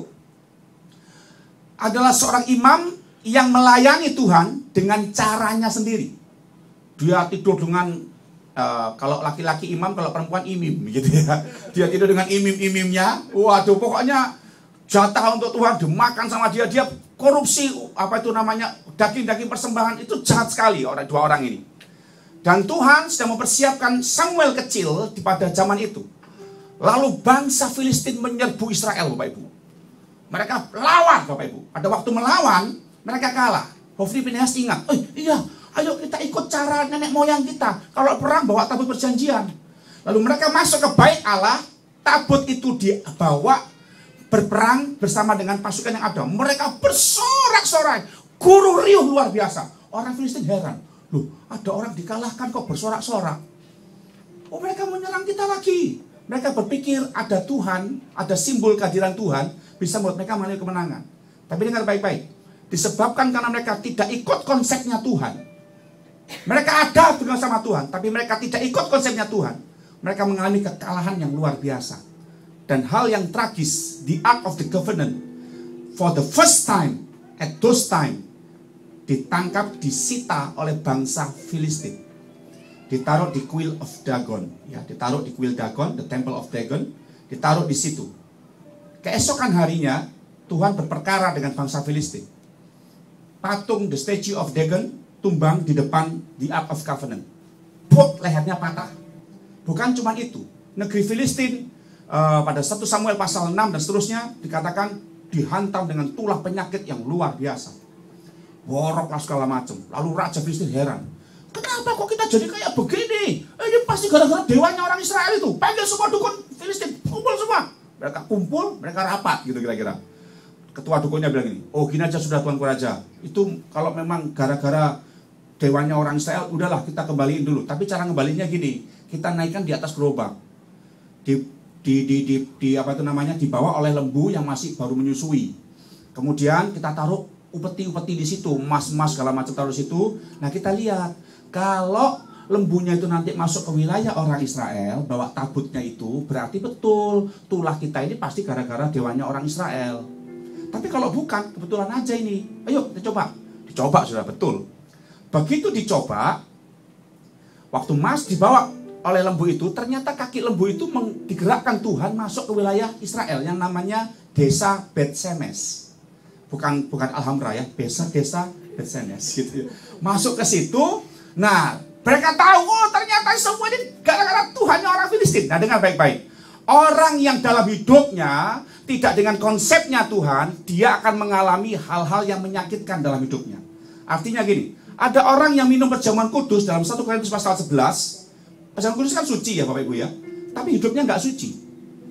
adalah seorang imam yang melayani Tuhan dengan caranya sendiri. Dia tidur dengan kalau laki-laki imam, kalau perempuan imim, gitu ya. Dia tidur dengan imim-imimnya. Waduh, pokoknya jatah untuk Tuhan dimakan sama dia. Dia korupsi, apa itu namanya, daging-daging persembahan. Itu jahat sekali dua orang ini. Dan Tuhan sedang mempersiapkan Samuel kecil pada zaman itu. Lalu bangsa Filistin menyerbu Israel, Bapak Ibu. Mereka lawan, Bapak Ibu. Ada waktu melawan, mereka kalah. Hofni Pinehas ingat, iya, ayo kita ikut cara nenek moyang kita. Kalau perang bawa tabut perjanjian. Lalu mereka masuk ke bait Allah. Tabut itu dibawa berperang bersama dengan pasukan yang ada. Mereka bersorak-sorai. Guruh riuh luar biasa. Orang Filistin heran. Loh, ada orang dikalahkan kok bersorak-sorak. Oh, mereka menyerang kita lagi. Mereka berpikir ada Tuhan, ada simbol kehadiran Tuhan, bisa membuat mereka mengalami kemenangan. Tapi dengar baik-baik. Disebabkan karena mereka tidak ikut konsepnya Tuhan. Mereka ada bersama Tuhan, tapi mereka tidak ikut konsepnya Tuhan. Mereka mengalami kekalahan yang luar biasa. Dan hal yang tragis, the Ark of the Covenant, for the first time, at those time, ditangkap, disita oleh bangsa Filistin. Ditaruh di Kuil of Dagon. Ya, ditaruh di Kuil Dagon, the Temple of Dagon. Ditaruh di situ. Keesokan harinya, Tuhan berperkara dengan bangsa Filistin. Patung, the statue of Dagon, tumbang di depan the Ark of Covenant. Puk, lehernya patah. Bukan cuma itu. Negeri Filistin pada 1 Samuel pasal 6 dan seterusnya dikatakan dihantam dengan tulah penyakit yang luar biasa. Boroklah segala macam. Lalu Raja Filistin heran. Kenapa kok kita jadi kayak begini? Ini pasti gara-gara dewanya orang Israel itu. Panggil semua dukun Filistin, kumpul semua. Mereka kumpul, mereka rapat gitu kira-kira. Ketua dukunnya bilang gini, oh gini aja sudah Tuanku Raja. Itu kalau memang gara-gara dewanya orang Israel, udahlah kita kembaliin dulu. Tapi cara ngembalinya gini, kita naikkan di atas gerobak. Apa itu namanya, dibawa oleh lembu yang masih baru menyusui. Kemudian kita taruh upeti-upeti di situ, emas-emas segala macam taruh di situ. Nah, kita lihat kalau lembunya itu nanti masuk ke wilayah orang Israel, bawa tabutnya itu, berarti betul tulah kita ini pasti gara-gara dewanya orang Israel. Tapi kalau bukan, kebetulan aja ini. Ayo kita coba. Dicoba sudah betul. Begitu dicoba, waktu emas dibawa oleh lembu itu, ternyata kaki lembu itu digerakkan Tuhan masuk ke wilayah Israel yang namanya desa Bet-Semes. Bukan Alhamra ya, desa Bet-Semes gitu. Masuk ke situ. Nah, mereka tahu, oh ternyata semua ini gara-gara Tuhannya orang Filistin. Nah, dengar baik-baik. Orang yang dalam hidupnya tidak dengan konsepnya Tuhan, dia akan mengalami hal-hal yang menyakitkan dalam hidupnya. Artinya gini, ada orang yang minum perjamuan kudus dalam 1 Korintus pasal 11. Perjamuan kudus kan suci ya Bapak Ibu ya. Tapi hidupnya nggak suci.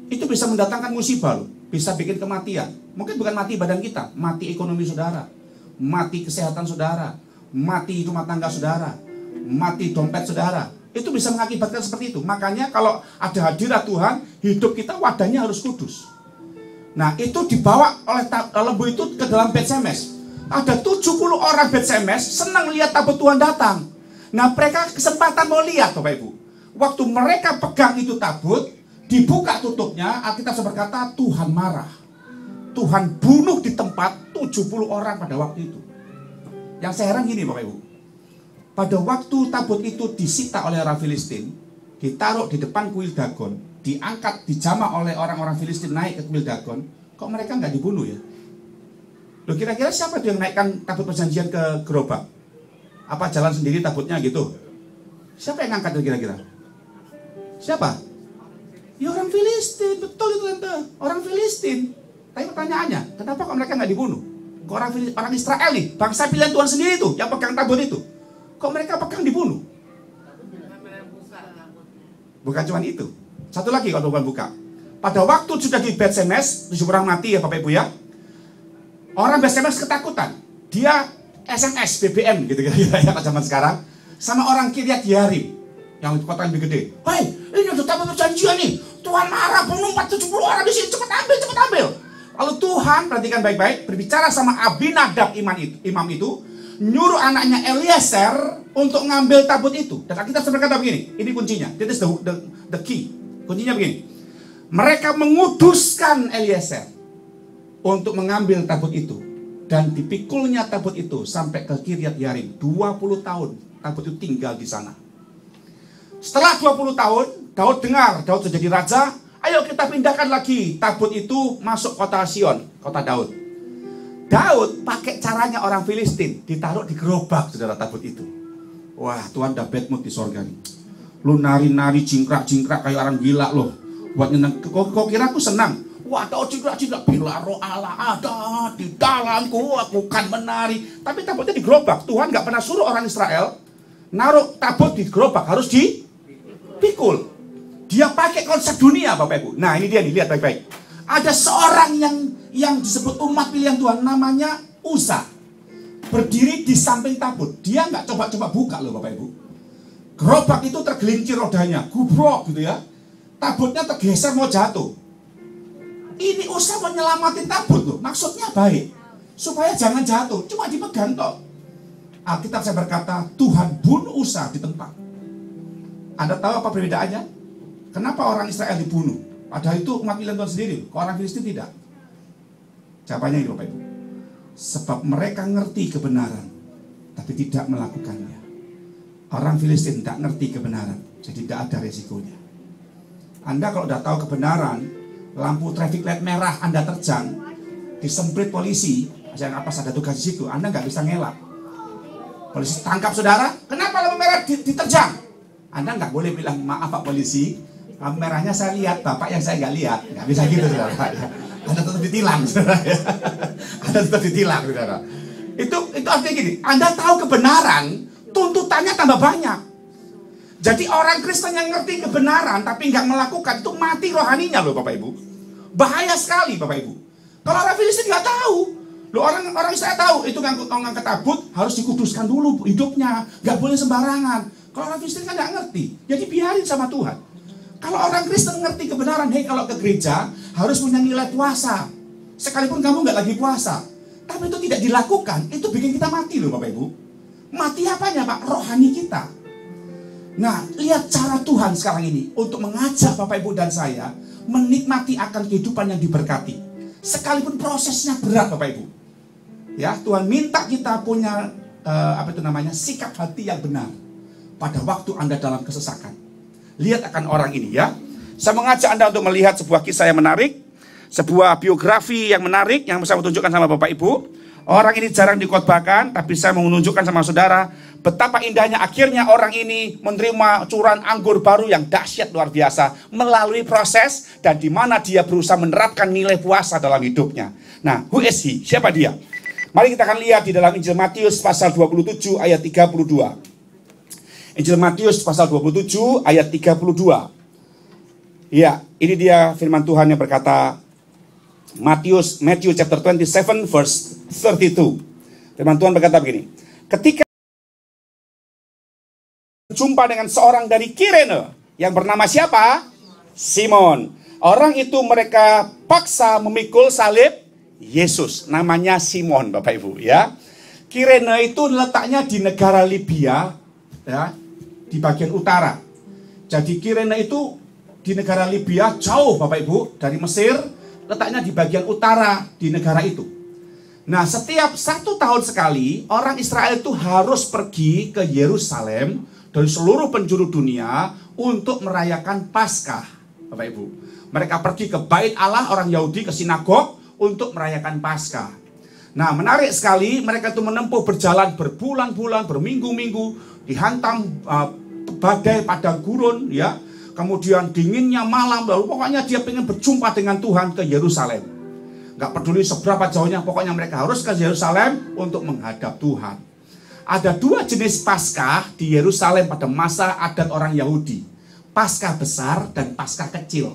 Itu bisa mendatangkan musibah loh. Bisa bikin kematian. Mungkin bukan mati badan kita, mati ekonomi saudara, mati kesehatan saudara, mati rumah tangga saudara, mati dompet saudara. Itu bisa mengakibatkan seperti itu. Makanya kalau ada hadirat Tuhan, hidup kita wadahnya harus kudus. Nah, itu dibawa oleh lembu itu ke dalam Bet-Semes. Ada 70 orang Bet-Semes senang lihat tabut Tuhan datang. Nah, mereka kesempatan mau lihat Bapak Ibu. Waktu mereka pegang itu tabut, dibuka tutupnya, Alkitab berkata Tuhan marah. Tuhan bunuh di tempat 70 orang pada waktu itu. Yang saya heran gini Bapak Ibu. Pada waktu tabut itu disita oleh orang Filistin, ditaruh di depan kuil Dagon, diangkat, dijamah oleh orang-orang Filistin naik ke kuil Dagon, kok mereka nggak dibunuh ya? Loh, kira-kira siapa yang naikkan tabut perjanjian ke gerobak? Apa jalan sendiri tabutnya gitu? Siapa yang ngangkat kira-kira? Siapa? Ya orang Filistin, betul itu tante, orang Filistin. Tapi pertanyaannya, kenapa kok mereka nggak dibunuh? Kok orang Israel nih, bangsa pilihan Tuhan sendiri tuh, yang pegang tabut itu, kok mereka pegang dibunuh? Bukan cuma itu. Satu lagi kalau bukan buka. Pada waktu sudah di Bet-Semes, 7 orang mati ya Bapak Ibu ya. Orang Bet-Semes ketakutan. Dia SMS, BBM gitu kira-kira ya zaman sekarang. Sama orang Kiryat Yearim, yang kota yang lebih gede. Hei, ini udah tabut perjanjian nih. Tuhan marah, bunuh 70 orang di sini. Cepat ambil. Lalu Tuhan, perhatikan baik-baik, berbicara sama Abinadab imam itu, nyuruh anaknya Eliezer untuk ngambil tabut itu. Dan kita berkata begini, ini kuncinya. This is the key. Kuncinya begini. Mereka menguduskan Eliezer untuk mengambil tabut itu. Dan dipikulnya tabut itu sampai ke Kiryat Yearim. 20 tahun tabut itu tinggal di sana. Setelah 20 tahun, Daud dengar, Daud sudah jadi raja. Ayo kita pindahkan lagi tabut itu masuk kota Sion, kota Daud. Daud pakai caranya orang Filistin, ditaruh di gerobak saudara tabut itu. Wah, Tuhan udah bad mood di sorga nih. Lu nari-nari jingkrak-jingkrak kayak orang gila loh. Buat nyeneng, kok kira aku senang? Wah, Daud jingkrak-jingkrak, bila roh Allah ada di dalamku, aku kan menari. Tapi tabutnya di gerobak. Tuhan gak pernah suruh orang Israel naruh tabut di gerobak, harus dipikul. Dia pakai konsep dunia Bapak Ibu. Nah ini dia nih, lihat baik-baik. Ada seorang yang disebut umat pilihan Tuhan, namanya Uza. Berdiri di samping tabut. Dia nggak coba-coba buka loh Bapak Ibu. Gerobak itu tergelincir rodanya, gubrok gitu ya. Tabutnya tergeser mau jatuh. Ini usaha menyelamatin tabut loh, maksudnya baik. Supaya jangan jatuh, cuma dipegang toh. Alkitab saya berkata, Tuhan bunuh usaha di tempat. Anda tahu apa perbedaannya? Kenapa orang Israel dibunuh? Padahal itu umat pilihan Tuhan sendiri, kok orang Filistin tidak? Jawabannya ini Bapak Ibu. Sebab mereka ngerti kebenaran, tapi tidak melakukannya. Orang Filistin tidak ngerti kebenaran, jadi tidak ada resikonya. Anda kalau sudah tahu kebenaran, lampu traffic light merah Anda terjang, disemprit polisi, yang apa ada tugas di situ, Anda nggak bisa ngelak. Polisi tangkap saudara, kenapa lampu merah diterjang? Anda nggak boleh bilang, maaf Pak Polisi, lampu merahnya saya lihat, Bapak yang saya nggak lihat. Nggak bisa gitu saudara. Anda tetap ditilang saudara. Anda tetap ditilang saudara. Itu artinya gini, Anda tahu kebenaran, tuntutannya tambah banyak. Jadi orang Kristen yang ngerti kebenaran tapi nggak melakukan, itu mati rohaninya loh Bapak Ibu. Bahaya sekali Bapak Ibu. Kalau orang Filistin nggak tahu, loh orang saya tahu itu ngangkut tabut harus dikuduskan dulu hidupnya, nggak boleh sembarangan. Kalau orang Kristen kan nggak ngerti, jadi biarin sama Tuhan. Kalau orang Kristen ngerti kebenaran, kalau ke gereja harus punya nilai puasa, sekalipun kamu nggak lagi puasa, tapi itu tidak dilakukan, itu bikin kita mati loh Bapak Ibu. Mati apanya Pak? Rohani kita. Nah, lihat cara Tuhan sekarang ini untuk mengajak Bapak Ibu dan saya menikmati akan kehidupan yang diberkati, sekalipun prosesnya berat Bapak Ibu. Ya, Tuhan minta kita punya sikap hati yang benar pada waktu Anda dalam kesesakan. Lihat akan orang ini ya. Saya mengajak Anda untuk melihat sebuah kisah yang menarik, sebuah biografi yang menarik yang saya tunjukkan sama Bapak Ibu. Orang ini jarang dikhotbahkan, tapi saya mau menunjukkan sama saudara betapa indahnya akhirnya orang ini menerima curahan anggur baru yang dahsyat luar biasa melalui proses dan di mana dia berusaha menerapkan nilai puasa dalam hidupnya. Nah, who is he? Siapa dia? Mari kita akan lihat di dalam Injil Matius pasal 27 ayat 32. Injil Matius pasal 27 ayat 32. Ya, ini dia firman Tuhan yang berkata, Matthew chapter 27 verse 32. Firman Tuhan berkata begini. Ketika jumpa dengan seorang dari Kirene yang bernama siapa? Simon. Orang itu mereka paksa memikul salib Yesus. Namanya Simon Bapak Ibu ya. Kirene itu letaknya di negara Libya ya, di bagian utara. Jadi Kirene itu di negara Libya jauh Bapak Ibu dari Mesir, letaknya di bagian utara di negara itu. Nah, setiap 1 tahun sekali orang Israel itu harus pergi ke Yerusalem dari seluruh penjuru dunia untuk merayakan Paskah, Bapak Ibu. Mereka pergi ke Bait Allah, orang Yahudi ke sinagog untuk merayakan Paskah. Nah, menarik sekali, mereka itu menempuh berjalan berbulan-bulan, berminggu-minggu, dihantam badai padang gurun, ya. Kemudian dinginnya malam, lalu pokoknya dia ingin berjumpa dengan Tuhan ke Yerusalem. Gak peduli seberapa jauhnya, pokoknya mereka harus ke Yerusalem untuk menghadap Tuhan. Ada 2 jenis Paskah di Yerusalem pada masa adat orang Yahudi. Paskah besar dan Paskah kecil.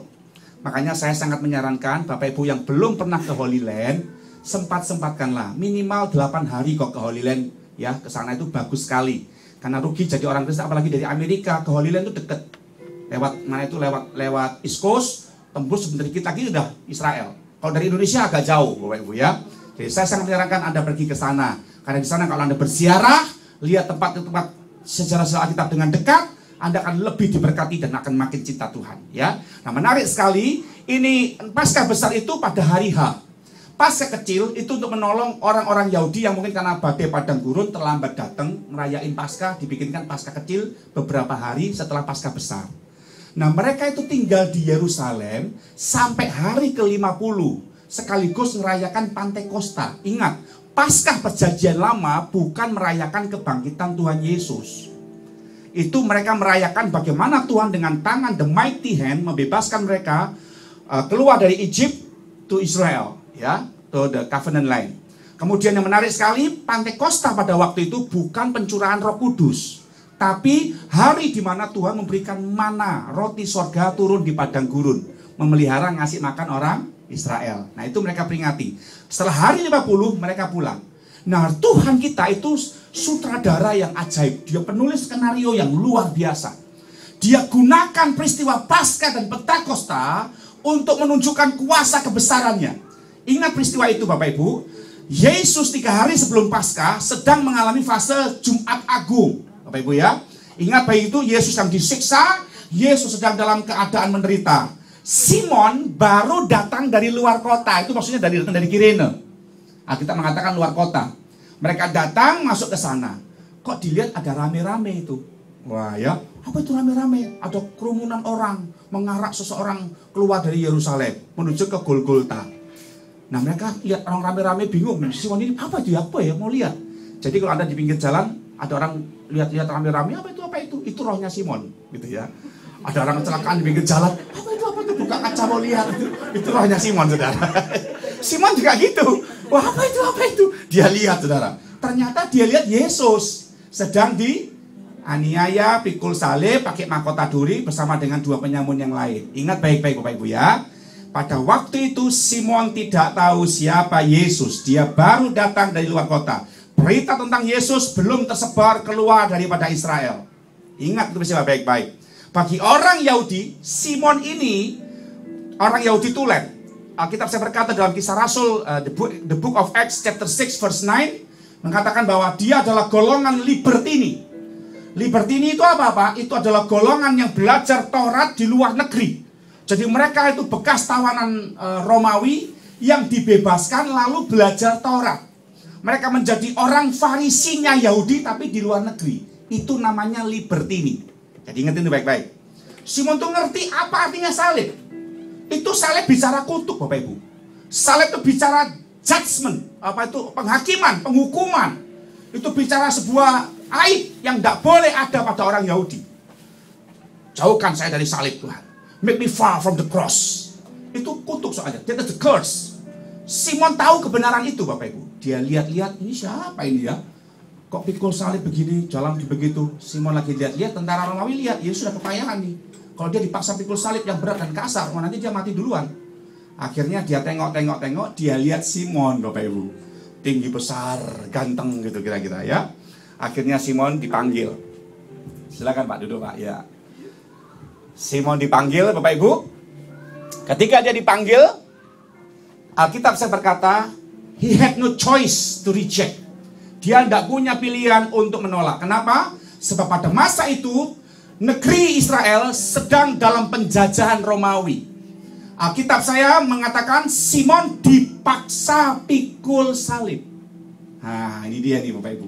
Makanya saya sangat menyarankan Bapak Ibu yang belum pernah ke Holy Land, sempat-sempatkanlah minimal 8 hari kok ke Holy Land ya, ke sana itu bagus sekali. Karena rugi jadi orang Kristen, apalagi dari Amerika ke Holy Land itu deket. Lewat East Coast, tembus sebentar dikit lagi udah Israel. Kalau dari Indonesia agak jauh Bapak Ibu ya. Jadi saya sangat menyarankan Anda pergi ke sana. Karena di sana kalau Anda berziarah, lihat tempat-tempat sejarah Alkitab dengan dekat, Anda akan lebih diberkati dan akan makin cinta Tuhan ya. Nah, menarik sekali, ini Paskah besar itu pada hari H. Paskah kecil itu untuk menolong orang-orang Yahudi yang mungkin karena badai padang gurun terlambat datang merayain Paskah, dibikinkan Paskah kecil beberapa hari setelah Paskah besar. Nah, mereka itu tinggal di Yerusalem sampai hari ke-50 sekaligus merayakan Pantekosta. Ingat, Paskah Perjanjian Lama bukan merayakan kebangkitan Tuhan Yesus. Itu mereka merayakan bagaimana Tuhan dengan tangan the mighty hand membebaskan mereka keluar dari Egypt to Israel, ya, to the covenant land. Kemudian yang menarik sekali, Pantekosta pada waktu itu bukan pencurahan Roh Kudus, tapi hari di mana Tuhan memberikan mana, roti sorga turun di padang gurun, memelihara ngasih makan orang Israel. Nah, itu mereka peringati. Setelah hari 50 mereka pulang. Nah, Tuhan kita itu sutradara yang ajaib. Dia penulis skenario yang luar biasa. Dia gunakan peristiwa Paskah dan Pentakosta untuk menunjukkan kuasa kebesarannya. Ingat peristiwa itu Bapak Ibu. Yesus 3 hari sebelum Paskah sedang mengalami fase Jumat Agung. Bapak Ibu ya. Ingat baik itu Yesus sedang disiksa. Yesus sedang dalam keadaan menderita. Simon baru datang dari luar kota. Itu maksudnya datang dari Kirene. Kita mengatakan luar kota. Mereka datang masuk ke sana. Kok dilihat ada rame-rame itu. Wah ya, apa itu rame-rame? Ada kerumunan orang mengarak seseorang keluar dari Yerusalem menuju ke Golgota. Nah mereka lihat orang rame-rame bingung. Simon ini apa itu? Apa ya? Mau lihat. Jadi kalau Anda di pinggir jalan, ada orang lihat-lihat rame-rame, apa itu? Apa itu? Itu rohnya Simon, gitu ya. Ada orang kecelakaan di pinggir jalan, apa itu? Apa itu? Buka kaca mau lihat. Itu rohnya Simon, saudara. Simon juga gitu. Wah apa itu? Apa itu? Dia lihat, saudara. Ternyata dia lihat Yesus sedang dianiaya, pikul salib, pakai mahkota duri bersama dengan 2 penyamun yang lain. Ingat baik-baik Bapak Ibu ya. Pada waktu itu Simon tidak tahu siapa Yesus. Dia baru datang dari luar kota. Berita tentang Yesus belum tersebar keluar daripada Israel. Ingat itu peristiwa baik-baik. Bagi orang Yahudi, Simon ini orang Yahudi tulen. Alkitab saya berkata dalam Kisah Rasul, the book of Acts chapter 6 verse 9, mengatakan bahwa dia adalah golongan libertini. Libertini itu apa? Itu adalah golongan yang belajar Taurat di luar negeri. Jadi mereka itu bekas tawanan Romawi yang dibebaskan lalu belajar Taurat. Mereka menjadi orang Farisinya Yahudi tapi di luar negeri. Itu namanya libertini. Jadi ingat ini baik-baik. Simon tuh ngerti apa artinya salib. Itu salib bicara kutuk Bapak Ibu. Salib itu bicara judgment. Apa itu? Penghakiman, penghukuman. Itu bicara sebuah aib yang tidak boleh ada pada orang Yahudi. Jauhkan saya dari salib Tuhan. Make me far from the cross. Itu kutuk soalnya. That is the curse. Simon tahu kebenaran itu Bapak Ibu. Dia lihat-lihat, ini siapa ini ya? Kok pikul salib begini, jalan begitu. Simon lagi lihat-lihat, tentara Romawi lihat, ya sudah kepayahan nih. Kalau dia dipaksa pikul salib yang berat dan kasar, nanti dia mati duluan. Akhirnya dia tengok, dia lihat Simon Bapak Ibu. Tinggi besar, ganteng gitu kira-kira ya. Akhirnya Simon dipanggil. Silakan Pak, duduk Pak ya. Simon dipanggil Bapak Ibu. Ketika dia dipanggil, Alkitab saya berkata, he had no choice to reject. Dia tidak punya pilihan untuk menolak. Kenapa? Sebab pada masa itu negeri Israel sedang dalam penjajahan Romawi. Alkitab saya mengatakan Simon dipaksa pikul salib. Nah ini dia nih Bapak Ibu.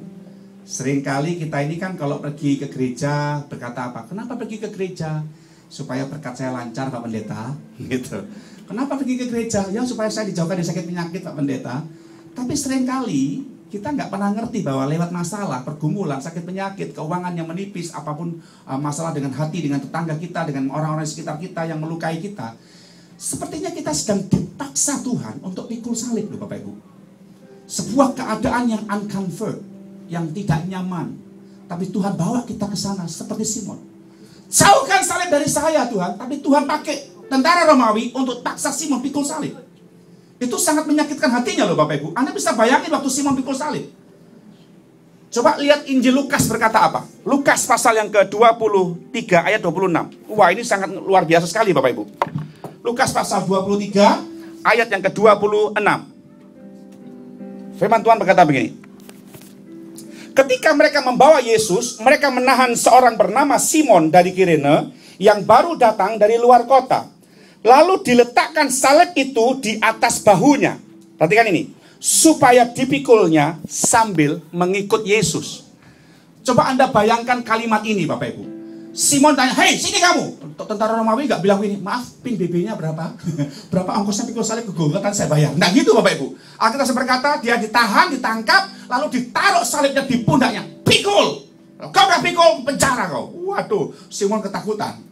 Seringkali kita ini kan kalau pergi ke gereja berkata apa? Kenapa pergi ke gereja? Supaya berkat saya lancar Pak Pendeta. Gitu. Kenapa pergi ke gereja? Ya supaya saya dijauhkan dari sakit penyakit Pak Pendeta. Tapi seringkali kita nggak pernah ngerti bahwa lewat masalah, pergumulan, sakit penyakit, keuangan yang menipis, apapun masalah dengan hati, dengan tetangga kita, dengan orang-orang di sekitar kita yang melukai kita, sepertinya kita sedang dipaksa Tuhan untuk pikul salib loh Bapak Ibu. Sebuah keadaan yang uncomfort, yang tidak nyaman, tapi Tuhan bawa kita ke sana seperti Simon. Jauhkan salib dari saya Tuhan, tapi Tuhan pakai tentara Romawi untuk paksa Simon pikul salib. Itu sangat menyakitkan hatinya loh Bapak Ibu. Anda bisa bayangin waktu Simon pikul salib. Coba lihat Injil Lukas berkata apa. Lukas pasal yang ke-23 ayat 26. Wah ini sangat luar biasa sekali Bapak Ibu. Lukas pasal 23 ayat yang ke-26. Firman Tuhan berkata begini. Ketika mereka membawa Yesus, mereka menahan seorang bernama Simon dari Kirene yang baru datang dari luar kota. Lalu diletakkan salib itu di atas bahunya. Perhatikan ini. Supaya dipikulnya sambil mengikut Yesus. Coba Anda bayangkan kalimat ini Bapak Ibu. Simon tanya, hei sini kamu. Tentara Romawi gak bilang ini, maaf pin BB-nya berapa? Berapa ongkosnya pikul salib ke Golgota saya bayar. Nah gitu Bapak Ibu. Alkitab berkata dia ditahan, ditangkap, lalu ditaruh salibnya di pundaknya. Pikul. Kau gak pikul, penjara kau. Waduh, Simon ketakutan.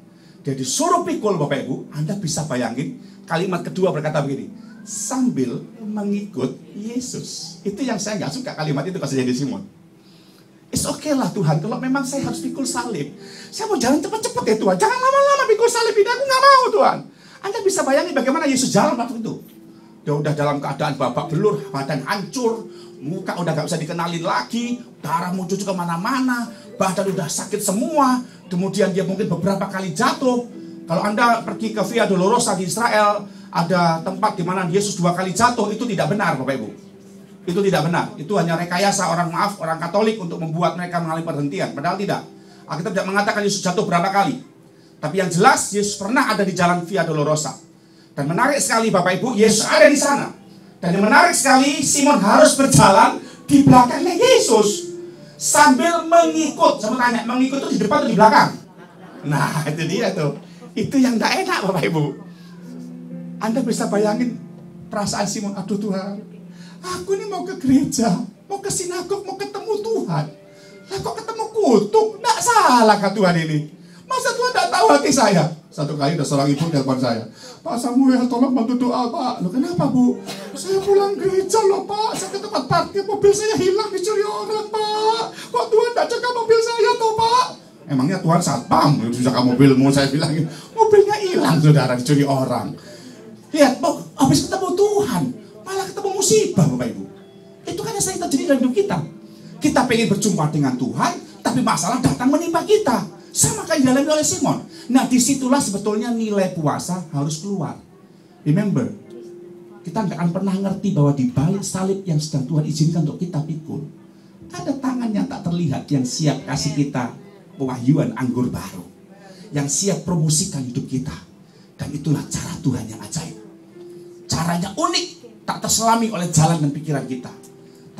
Dia disuruh pikul Bapak Ibu. Anda bisa bayangin kalimat kedua berkata begini, sambil mengikut Yesus. Itu yang saya gak suka kalimat itu pas jadi Simon. It's okay lah Tuhan, kalau memang saya harus pikul salib, saya mau jalan cepat-cepat ya Tuhan. Jangan lama-lama pikul salib ini, aku gak mau Tuhan. Anda bisa bayangin bagaimana Yesus jalan waktu itu. Dia udah dalam keadaan babak belur, badan hancur, muka udah gak bisa dikenalin lagi, darah muncul kemana-mana, badan udah sakit semua. Kemudian dia mungkin beberapa kali jatuh. Kalau Anda pergi ke Via Dolorosa di Israel, ada tempat di mana Yesus 2 kali jatuh, itu tidak benar Bapak Ibu. Itu tidak benar. Itu hanya rekayasa orang Katolik untuk membuat mereka mengalami perhentian. Padahal tidak. Alkitab tidak mengatakan Yesus jatuh berapa kali. Tapi yang jelas Yesus pernah ada di jalan Via Dolorosa. Dan menarik sekali Bapak Ibu, Yesus ada di sana. Dan yang menarik sekali, Simon harus berjalan di belakangnya Yesus sambil mengikut. Saya mau tanya, mengikut itu di depan atau di belakang? Nah, itu dia tuh. Itu yang tidak enak Bapak Ibu. Anda bisa bayangin perasaan Simon, aduh Tuhan, aku ini mau ke gereja, mau ke sinagog, mau ketemu Tuhan. Lah kok ketemu kutuk? Tidak salah kan Tuhan ini. Masa Tuhan tidak tahu hati saya? Satu kali ada seorang ibu telepon saya, Pak Samuel tolong bantu doa Pak. Loh kenapa Bu? Saya pulang gereja loh Pak, saya ke tempat parkir, mobil saya hilang dicuri orang Pak. Kok Tuhan tidak jaga mobil saya toh Pak? Emangnya Tuhan satpam jaga mobilmu? Saya bilang mobilnya hilang saudara, dicuri orang. Lihat, habis ketemu Tuhan malah ketemu musibah Bapak Ibu. Itu kan yang sering terjadi dalam hidup kita. Kita pengen berjumpa dengan Tuhan, tapi masalah datang menimpa kita. Sama kayak dialami oleh Simon. Nah disitulah sebetulnya nilai puasa harus keluar. Remember, kita nggak akan pernah ngerti bahwa di balik salib yang sedang Tuhan izinkan untuk kita pikul, ada tangan yang tak terlihat yang siap kasih kita pewahyuan anggur baru, yang siap promosikan hidup kita. Dan itulah cara Tuhan yang ajaib. Caranya unik, tak terselami oleh jalan dan pikiran kita.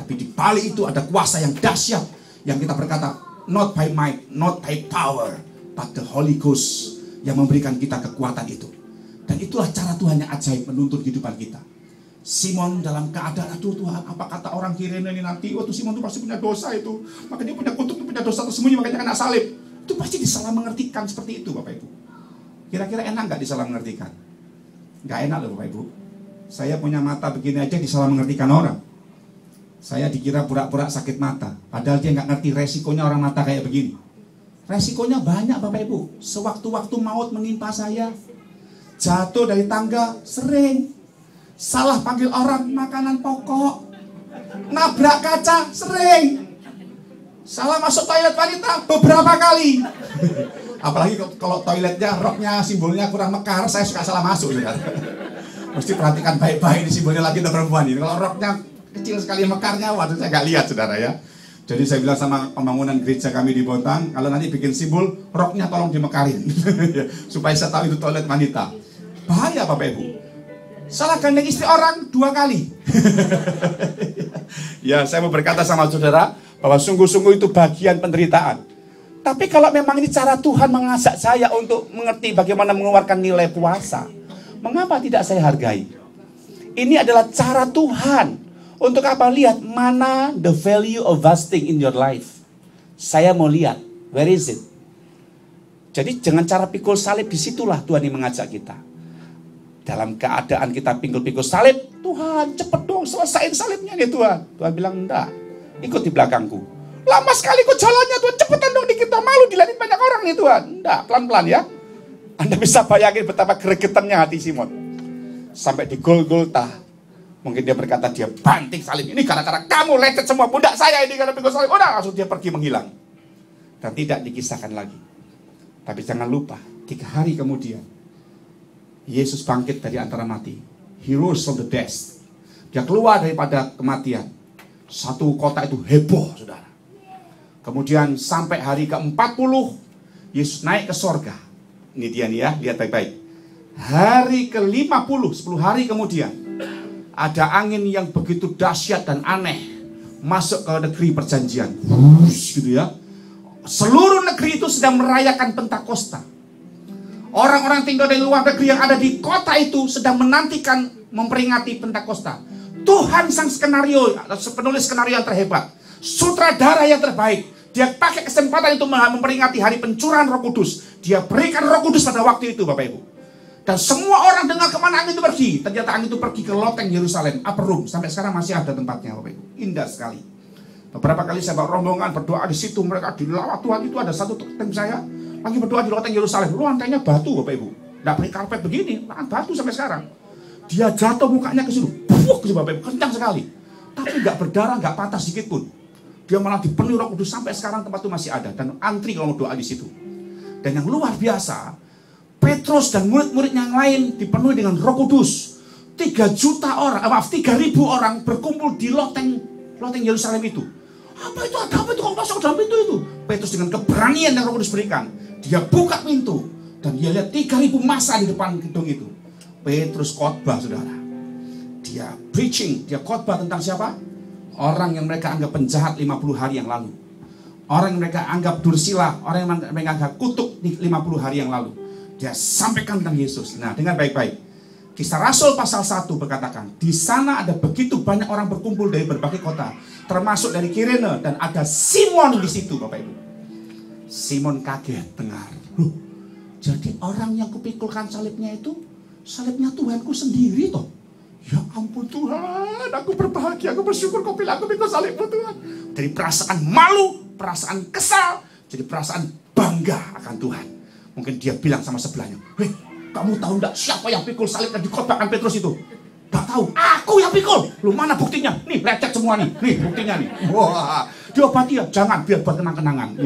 Tapi di balik itu ada kuasa yang dahsyat, yang kita berkata, not by might, not by power, but the Holy Ghost yang memberikan kita kekuatan itu. Dan itulah cara Tuhan yang ajaib menuntun kehidupan kita. Simon dalam keadaan, aduh Tuhan, apa kata orang Kirene ini nanti? Waktu Simon itu pasti punya dosa itu. Maka dia punya kutuk, punya dosa tersembunyi, makanya kena salib. Itu pasti disalah mengertikan seperti itu Bapak Ibu. Kira-kira enak gak disalah mengertikan? Gak enak loh Bapak Ibu. Saya punya mata begini aja disalah mengertikan orang. Saya dikira pura-pura sakit mata. Padahal dia gak ngerti resikonya orang mata kayak begini. Resikonya banyak Bapak Ibu. Sewaktu-waktu maut menimpa saya. Jatuh dari tangga sering. Salah panggil orang makanan pokok. Nabrak kaca sering. Salah masuk toilet wanita beberapa kali. Apalagi kalau toiletnya roknya simbolnya kurang mekar, saya suka salah masuk. Mesti perhatikan baik-baik ini simbolnya lagi untuk perempuan ini. Kalau roknya kecil sekali mekarnya, waduh saya gak lihat saudara ya. Jadi saya bilang sama pembangunan gereja kami di Bontang, kalau nanti bikin simbol, roknya tolong dimekarin. Supaya saya tahu itu toilet wanita. Bahaya Bapak Ibu. Salah gandeng istri orang 2 kali. Ya saya mau berkata sama saudara, bahwa sungguh-sungguh itu bagian penderitaan. Tapi kalau memang ini cara Tuhan mengajak saya untuk mengerti bagaimana mengeluarkan nilai puasa, mengapa tidak saya hargai? Ini adalah cara Tuhan. Untuk apa? Lihat mana the value of fasting in your life. Saya mau lihat, where is it? Jadi jangan cara pikul salib, disitulah Tuhan yang mengajak kita. Dalam keadaan kita pikul-pikul salib, Tuhan cepet dong selesain salibnya nih Tuhan. Tuhan bilang enggak, ikut di belakangku. Lama sekali kok jalannya Tuhan, cepetan dong dikit, malu dilihatin banyak orang nih Tuhan. Enggak, pelan-pelan ya. Anda bisa bayangin betapa gregetannya hati Simon. Sampai di Golgota, mungkin dia berkata dia banting salib. Ini gara-gara kamu lecet semua pundak saya ini karena pikul salib. Udah langsung dia pergi menghilang. Dan tidak dikisahkan lagi. Tapi jangan lupa, 3 hari kemudian, Yesus bangkit dari antara mati. He rose from the dead. Dia keluar daripada kematian. Satu kota itu heboh saudara. Kemudian sampai hari ke-40, Yesus naik ke sorga. Ini dia nih ya, lihat baik-baik. Hari ke-50, 10 hari kemudian, ada angin yang begitu dahsyat dan aneh masuk ke negeri perjanjian. Gitu ya. Seluruh negeri itu sedang merayakan Pentakosta. Orang-orang tinggal di luar negeri yang ada di kota itu sedang menantikan memperingati Pentakosta. Tuhan sang skenario, penulis skenario yang terhebat, sutradara yang terbaik. Dia pakai kesempatan itu memperingati hari pencurahan Roh Kudus. Dia berikan Roh Kudus pada waktu itu Bapak Ibu. Dan semua orang dengar kemana angin itu pergi. Ternyata angin itu pergi ke loteng Yerusalem, upper room. Sampai sekarang masih ada tempatnya Bapak Ibu. Indah sekali. Beberapa kali saya bawa rombongan berdoa di situ. Mereka dilawat Tuhan. Itu ada satu tim saya lagi berdoa di loteng Yerusalem. Lantainya batu Bapak Ibu. Tidak pakai karpet begini, batu sampai sekarang. Dia jatuh mukanya ke situ. Bapak Ibu, kencang sekali. Tapi nggak berdarah, nggak patah sedikit pun. Dia malah dipenuhi Roh Kudus sampai sekarang tempat itu masih ada. Dan antri kalau mau doa di situ. Dan yang luar biasa, Petrus dan murid-murid yang lain dipenuhi dengan Roh Kudus. 3.000 orang berkumpul di loteng Yerusalem itu. Apa itu? Ada apa itu? Kok masuk ke dalam pintu itu? Petrus dengan keberanian yang Roh Kudus berikan, dia buka pintu dan dia lihat 3.000 massa di depan gedung itu. Petrus khotbah, saudara. Dia preaching, dia khotbah tentang siapa? Orang yang mereka anggap penjahat 50 hari yang lalu. Orang yang mereka anggap dursila, orang yang mereka anggap kutuk 50 hari yang lalu. Dia sampaikan tentang Yesus. Nah, dengar baik-baik. Kisah Rasul pasal 1 berkatakan, di sana ada begitu banyak orang berkumpul dari berbagai kota, termasuk dari Kirene, dan ada Simon di situ, Bapak Ibu. Simon kaget dengar. Loh, jadi orang yang kupikulkan salibnya itu, salibnya Tuhanku sendiri toh. Ya ampun Tuhan, aku berbahagia, aku bersyukur kau pilih aku pikul salibmu Tuhan. Dari perasaan malu, perasaan kesal, jadi perasaan bangga akan Tuhan. Mungkin dia bilang sama sebelahnya, "Hei, kamu tahu enggak siapa yang pikul salib dan dikhotbahkan Petrus itu?" "Enggak tahu." "Aku yang pikul." "Lu mana buktinya?" "Nih, lecet semua nih. Nih buktinya nih." Wah, diobati ya. Jangan, biar buat kenang-kenangan.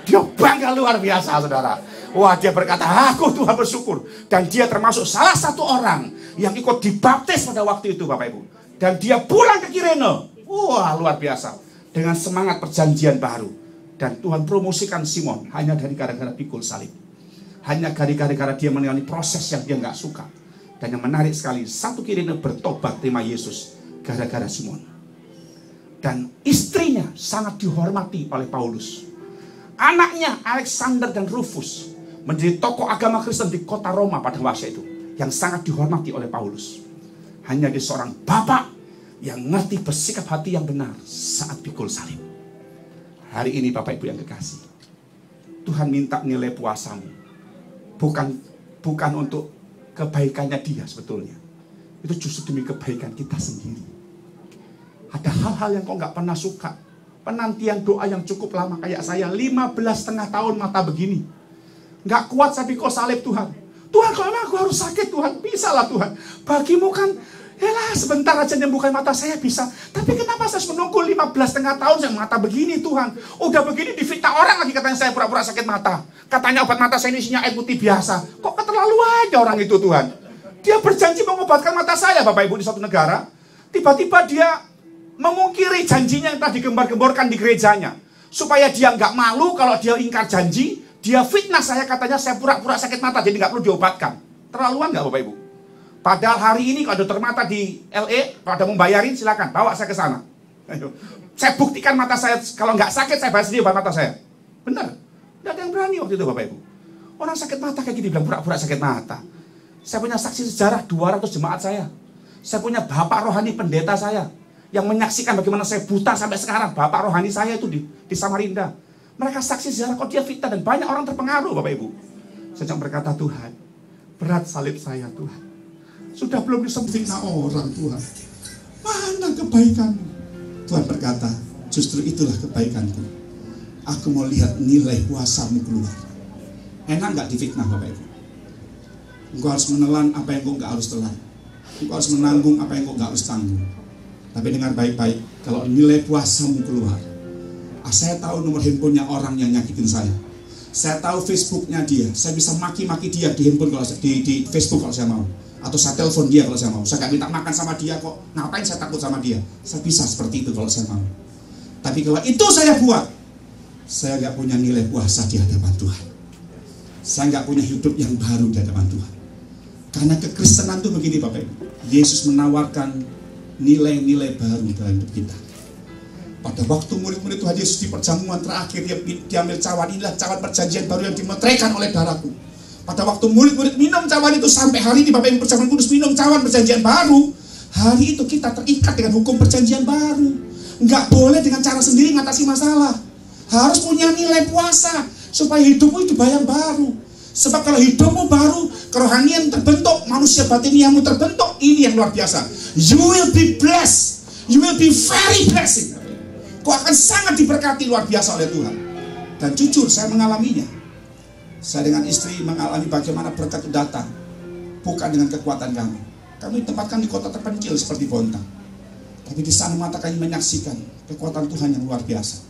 Dia bangga luar biasa, saudara. Wah, dia berkata, "Aku Tuhan bersyukur." Dan dia termasuk salah satu orang yang ikut dibaptis pada waktu itu, Bapak Ibu. Dan dia pulang ke Kirene. Wah, luar biasa. Dengan semangat perjanjian baru. Dan Tuhan promosikan Simon hanya dari gara-gara pikul salib. Hanya gara-gara dia mengalami proses yang dia nggak suka. Dan yang menarik sekali, satu Kirene bertobat terima Yesus gara-gara Simon. Dan istrinya sangat dihormati oleh Paulus. Anaknya Alexander dan Rufus menjadi tokoh agama Kristen di kota Roma pada masa itu, yang sangat dihormati oleh Paulus. Hanya dia seorang bapak yang ngerti bersikap hati yang benar saat pikul salib. Hari ini Bapak Ibu yang kekasih, Tuhan minta nilai puasamu bukan untuk kebaikannya dia sebetulnya. Itu justru demi kebaikan kita sendiri. Ada hal-hal yang kau nggak pernah suka. Penantian doa yang cukup lama kayak saya, 15,5 tahun mata begini. Nggak kuat saya pikul salib Tuhan. Tuhan, kalau aku harus sakit Tuhan, bisa lah Tuhan. Bagimu kan, yalah sebentar aja nyembuhkan mata saya bisa. Tapi kenapa saya harus menunggu 15,5 tahun saya mata begini Tuhan? Udah begini difitnah orang lagi katanya saya pura-pura sakit mata. Katanya obat mata saya ini isinya air putih biasa. Kok keterlaluan aja orang itu Tuhan. Dia berjanji mengobatkan mata saya Bapak Ibu di satu negara. Tiba-tiba dia memungkiri janjinya yang telah digembar-gemborkan di gerejanya. Supaya dia nggak malu kalau dia ingkar janji. Dia fitnah saya, katanya saya pura-pura sakit mata jadi nggak perlu diobatkan. Terlaluan nggak Bapak Ibu? Padahal hari ini kalau dokter mata di LA, kalau ada membayarin silakan bawa saya ke sana. Ayo. Saya buktikan mata saya, kalau nggak sakit saya bayar sendiri obat mata saya. Benar? Nggak ada yang berani waktu itu Bapak Ibu. Orang sakit mata kayak gini bilang pura-pura sakit mata. Saya punya saksi sejarah 200 jemaat saya. Saya punya bapak rohani pendeta saya yang menyaksikan bagaimana saya buta sampai sekarang. Bapak rohani saya itu di Samarinda. Mereka saksi sejarah kok dia fitnah dan banyak orang terpengaruh Bapak Ibu. Saya cuma berkata, Tuhan, berat salib saya Tuhan. Sudah belum disempitkan orang Tuhan. Mana kebaikanmu? Tuhan berkata, justru itulah kebaikanku. Aku mau lihat nilai kuasamu keluar. Enak gak difitnah Bapak Ibu? Engkau harus menelan apa yang engkau gak harus telan. Engkau harus menanggung apa yang engkau gak harus tanggung. Tapi dengar baik-baik, kalau nilai kuasamu keluar, saya tahu nomor handphonenya orang yang nyakitin saya. Saya tahu Facebooknya dia. Saya bisa maki-maki dia di handphone kalau di Facebook kalau saya mau. Atau saya telepon dia kalau saya mau. Saya gak minta makan sama dia kok. Ngapain saya takut sama dia? Saya bisa seperti itu kalau saya mau. Tapi kalau itu saya buat, saya gak punya nilai puasa di hadapan Tuhan. Saya gak punya hidup yang baru di hadapan Tuhan. Karena kekristenan itu begini Bapak Ibu. Yesus menawarkan nilai-nilai baru dalam hidup kita. Pada waktu murid-murid Tuhan Yesus di perjamuan terakhir, dia ambil cawan. Inilah cawan perjanjian baru yang dimeteraikan oleh darahku. Pada waktu murid-murid minum cawan itu, sampai hari ini Bapak Ibu perjamuan kudus minum cawan perjanjian baru. Hari itu kita terikat dengan hukum perjanjian baru. Nggak boleh dengan cara sendiri mengatasi masalah. Harus punya nilai puasa supaya hidupmu itu yang baru. Sebab kalau hidupmu baru, kerohanian terbentuk, manusia batiniamu terbentuk, ini yang luar biasa. You will be blessed. You will be very blessed. Kau akan sangat diberkati luar biasa oleh Tuhan. Dan jujur saya mengalaminya. Saya dengan istri mengalami bagaimana berkat itu datang. Bukan dengan kekuatan kami. Kami ditempatkan di kota terpencil seperti Bontang. Tapi di sana mata kami menyaksikan kekuatan Tuhan yang luar biasa.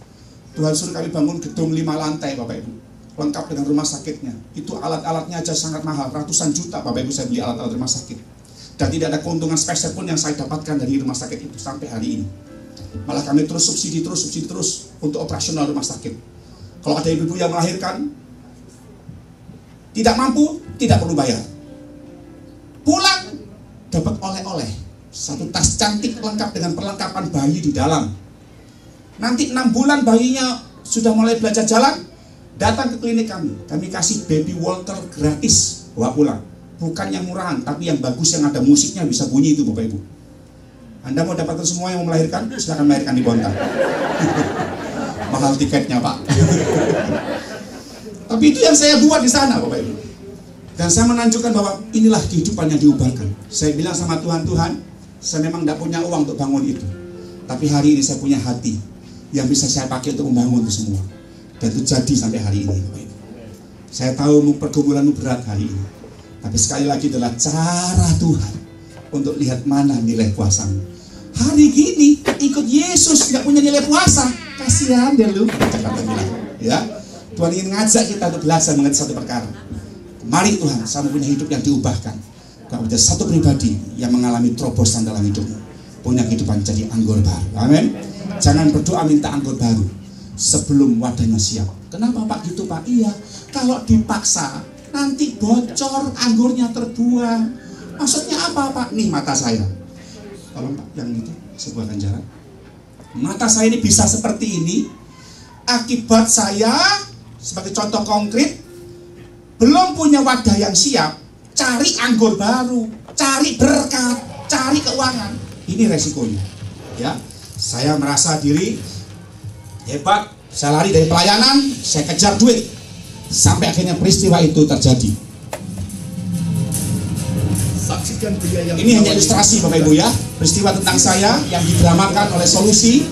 Tuhan suruh kami bangun gedung 5 lantai Bapak Ibu, lengkap dengan rumah sakitnya. Itu alat-alatnya aja sangat mahal, ratusan juta Bapak Ibu saya beli alat-alat rumah sakit. Dan tidak ada keuntungan spesial pun yang saya dapatkan dari rumah sakit itu sampai hari ini. Malah kami terus subsidi terus untuk operasional rumah sakit. Kalau ada ibu-ibu yang melahirkan tidak mampu, tidak perlu bayar. Pulang dapat oleh-oleh, satu tas cantik lengkap dengan perlengkapan bayi di dalam. Nanti 6 bulan bayinya sudah mulai belajar jalan, datang ke klinik kami. Kami kasih baby walker gratis, bawa pulang. Bukan yang murahan, tapi yang bagus, yang ada musiknya, bisa bunyi itu Bapak Ibu. Anda mau dapatkan semua yang mau melahirkan, silakan melahirkan di Bontang. Mahal tiketnya Pak. Tapi itu yang saya buat di sana Bapak Ibu. Dan saya menunjukkan bahwa inilah kehidupan yang diubahkan. Saya bilang sama Tuhan, saya memang tidak punya uang untuk bangun itu. Tapi hari ini saya punya hati yang bisa saya pakai untuk membangun itu semua. Dan itu jadi sampai hari ini Bapak Ibu. Saya tahu pergumulanmu berat hari ini. Tapi sekali lagi adalah cara Tuhan untuk lihat mana nilai puasamu. Hari gini ikut Yesus nggak punya nilai puasa, kasihan dia lu. Ya, Tuhan ingin ngajak kita untuk belajar mengenai satu perkara. Mari Tuhan, sama punya hidup yang diubahkan. Kau menjadi satu pribadi yang mengalami terobosan dalam hidupmu, punya kehidupan jadi anggur baru. Amin. Jangan berdoa minta anggur baru sebelum wadahnya siap. Kenapa Pak gitu Pak? Iya, kalau dipaksa nanti bocor, anggurnya terbuang. Maksudnya apa Pak? Nih mata saya. Tolong Pak, yang itu sebuah ganjaran. Mata saya ini bisa seperti ini akibat saya sebagai contoh konkret belum punya wadah yang siap, cari anggur baru, cari berkat, cari keuangan. Ini resikonya. Ya, saya merasa diri hebat, saya lari dari pelayanan, saya kejar duit. Sampai akhirnya peristiwa itu terjadi. Saksikan pria yang ini hanya ilustrasi Bapak Ibu ya, peristiwa tentang saya yang didramakan oleh Solusi.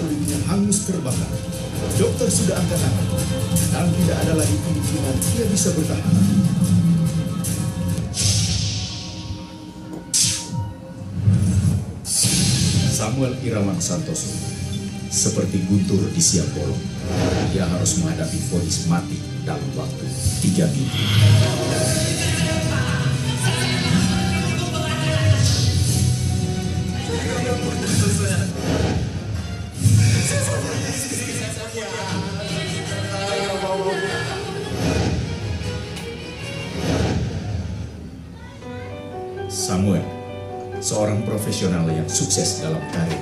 Hangus terbakar. Dokter sudah angkat tangan dan tidak ada lagi kemungkinan dia bisa bertahan. Samuel Irawan Santoso seperti guntur di siang bolong. Dia harus menghadapi vonis mati dalam waktu 3 minggu. Samuel, seorang profesional yang sukses dalam karir.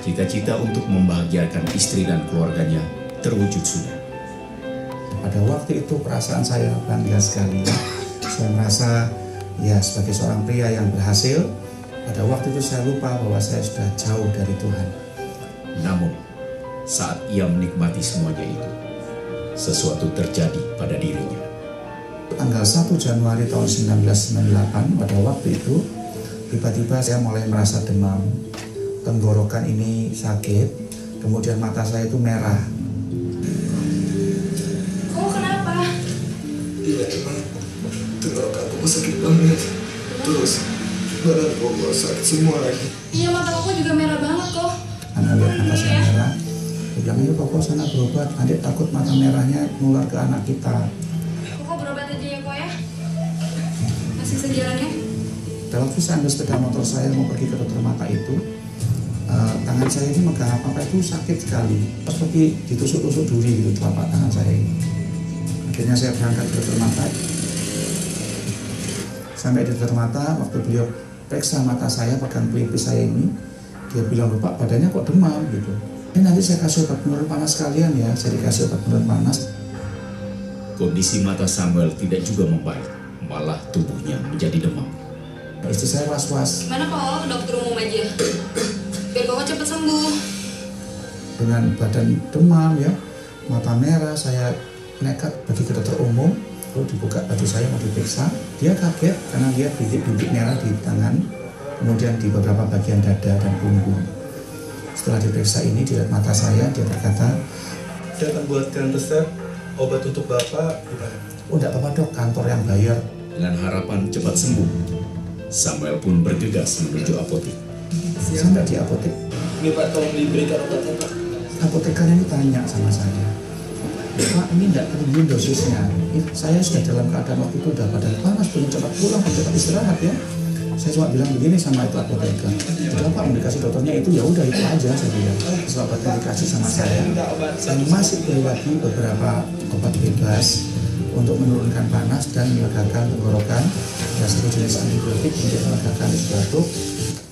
Cita-cita untuk membahagiakan istri dan keluarganya terwujud sudah. Pada waktu itu perasaan saya bangga sekali. Saya merasa ya sebagai seorang pria yang berhasil. Pada waktu itu saya lupa bahwa saya sudah jauh dari Tuhan. Namun saat ia menikmati semuanya itu, sesuatu terjadi pada dirinya. Tanggal 1 Januari tahun 1998 pada waktu itu tiba-tiba saya mulai merasa demam. Tenggorokan ini sakit, kemudian mata saya itu merah. Kamu kenapa? Iya emang tenggorokan aku sakit banget. Terus badan aku sakit semua lagi. Iya, mata aku juga merah banget kok. Karena lihat mata saya merah, dia bilang ini kok sana berobat, adik takut mata merahnya nular ke anak kita. Kok berobat aja ya kok ya? Masih sejalannya? Dalam waktu saya ambil sepeda motor saya mau pergi ke dokter mata itu, tangan saya ini megang apa-apa itu sakit sekali, seperti ditusuk-tusuk duri gitu telapak tangan saya ini. Akhirnya saya berangkat ke dokter mata. Sampai di dokter mata, waktu beliau periksa mata saya, pegang pelipis saya ini, dia bilang, Pak badannya kok demam gitu. Ini nanti saya kasih obat penurun panas sekalian ya, saya dikasih obat penurun panas. Kondisi mata Samuel tidak juga membaik, malah tubuhnya menjadi demam. Istri saya was-was. Gimana kalau ke dokter umum aja? Biar kok cepet sembuh. Dengan badan demam ya, mata merah, saya nekat pergi ke dokter umum. Lalu dibuka baju saya mau diperiksa. Dia kaget karena lihat bintik-bintik merah di tangan, kemudian di beberapa bagian dada dan punggung. Setelah diperiksa ini, dilihat mata saya, dia berkata, Saya akan buatkan resep obat untuk Bapak gimana? oh enggak apa-apa dok, kantor yang bayar. Dengan harapan cepat sembuh, Samuel pun bergegas menuju apotik. Sampai di apotek. Ini Pak, tolong diberikan obatnya Pak. Apotekarnya ini tanya sama saya, Pak, ini tidak tinggi dosisnya. Saya sudah dalam keadaan waktu itu udah badan panas, belum cepat pulang, cepat istirahat ya. Saya cuma bilang begini sama itu apoteker, udah Pak, mau dikasih dokternya itu ya udah itu aja saya bilang. Setelah obatnya dikasih sama saya masih beli lagi beberapa obat bebas untuk menurunkan panas dan melegakan tenggorokan. Ada satu jenis antibiotik untuk melegakan batuk.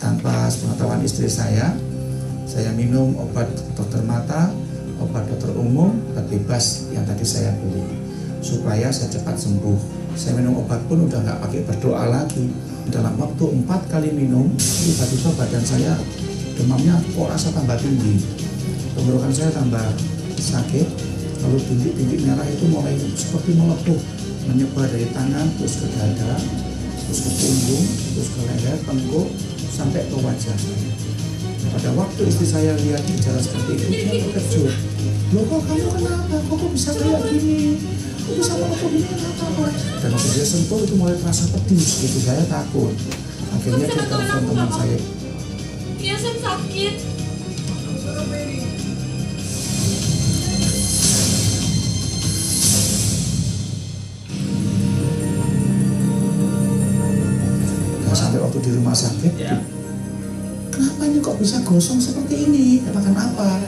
Tanpa pengetahuan istri saya minum obat dokter mata, obat dokter umum, obat bebas yang tadi saya beli supaya saya cepat sembuh. Saya minum obat pun udah nggak pakai berdoa lagi. Dalam waktu 4 kali minum, tiba-tiba badan saya demamnya kok rasa tambah tinggi, tenggorokan saya tambah sakit, lalu bintik-bintik merah itu mulai seperti melepuh, menyebar dari tangan terus ke dada, terus ke punggung, terus ke leher, tengkuk, sampai ke wajah saya. Pada waktu istri saya lihat gejala seperti itu, dia terkejut. Loh kok kamu kenapa? Kok bisa kayak gini? Kok bisa melepuh gini? Kenapa? Dan waktu dia sentuh itu mulai terasa pedih, gitu saya takut. Akhirnya dia telepon teman saya. Iya, Sam sakit. Nah, sampai waktu di rumah sakit, kenapa ini kok bisa gosong seperti ini? Makan apa?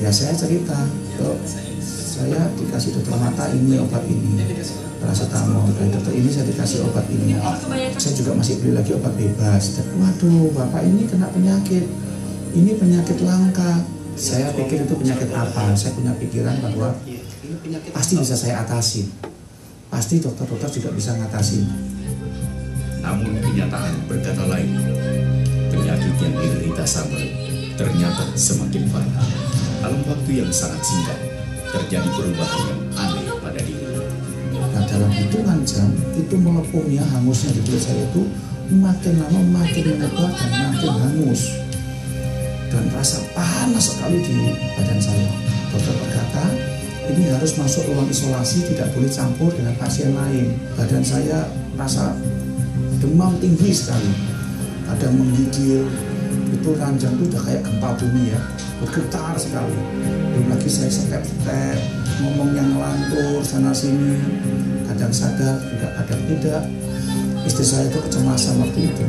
Ya saya cerita, kok saya dikasih dokter mata ini obat ini, paracetamol. Dari dokter ini saya dikasih obat ini. Saya juga masih beli lagi obat bebas. Dan, waduh, bapak ini kena penyakit. Ini penyakit langka. Saya pikir itu penyakit apa? Saya punya pikiran bahwa pasti bisa saya atasi. Pasti dokter-dokter juga bisa ngatasin. Namun kenyataan berkata lain. Penyakit yang diderita Samuel ternyata semakin parah. Dalam waktu yang sangat singkat, terjadi perubahan yang aneh pada diri. Nah, dalam hitungan jam, itu melepuhnya, hangusnya di kulit saya itu makin lama makin menyebar dan makin hangus. Dan rasa panas sekali di badan saya. Dokter berkata, ini harus masuk ruang isolasi, tidak boleh campur dengan pasien lain. Badan saya rasa demam tinggi sekali. Ada menggigil, itu ranjang itu udah kayak gempa bumi ya, bergetar sekali. Belum lagi saya sekep-sekep, ngomong yang ngelantur sana sini, kadang sadar juga kadang tidak. Istri saya itu kecemasan waktu itu.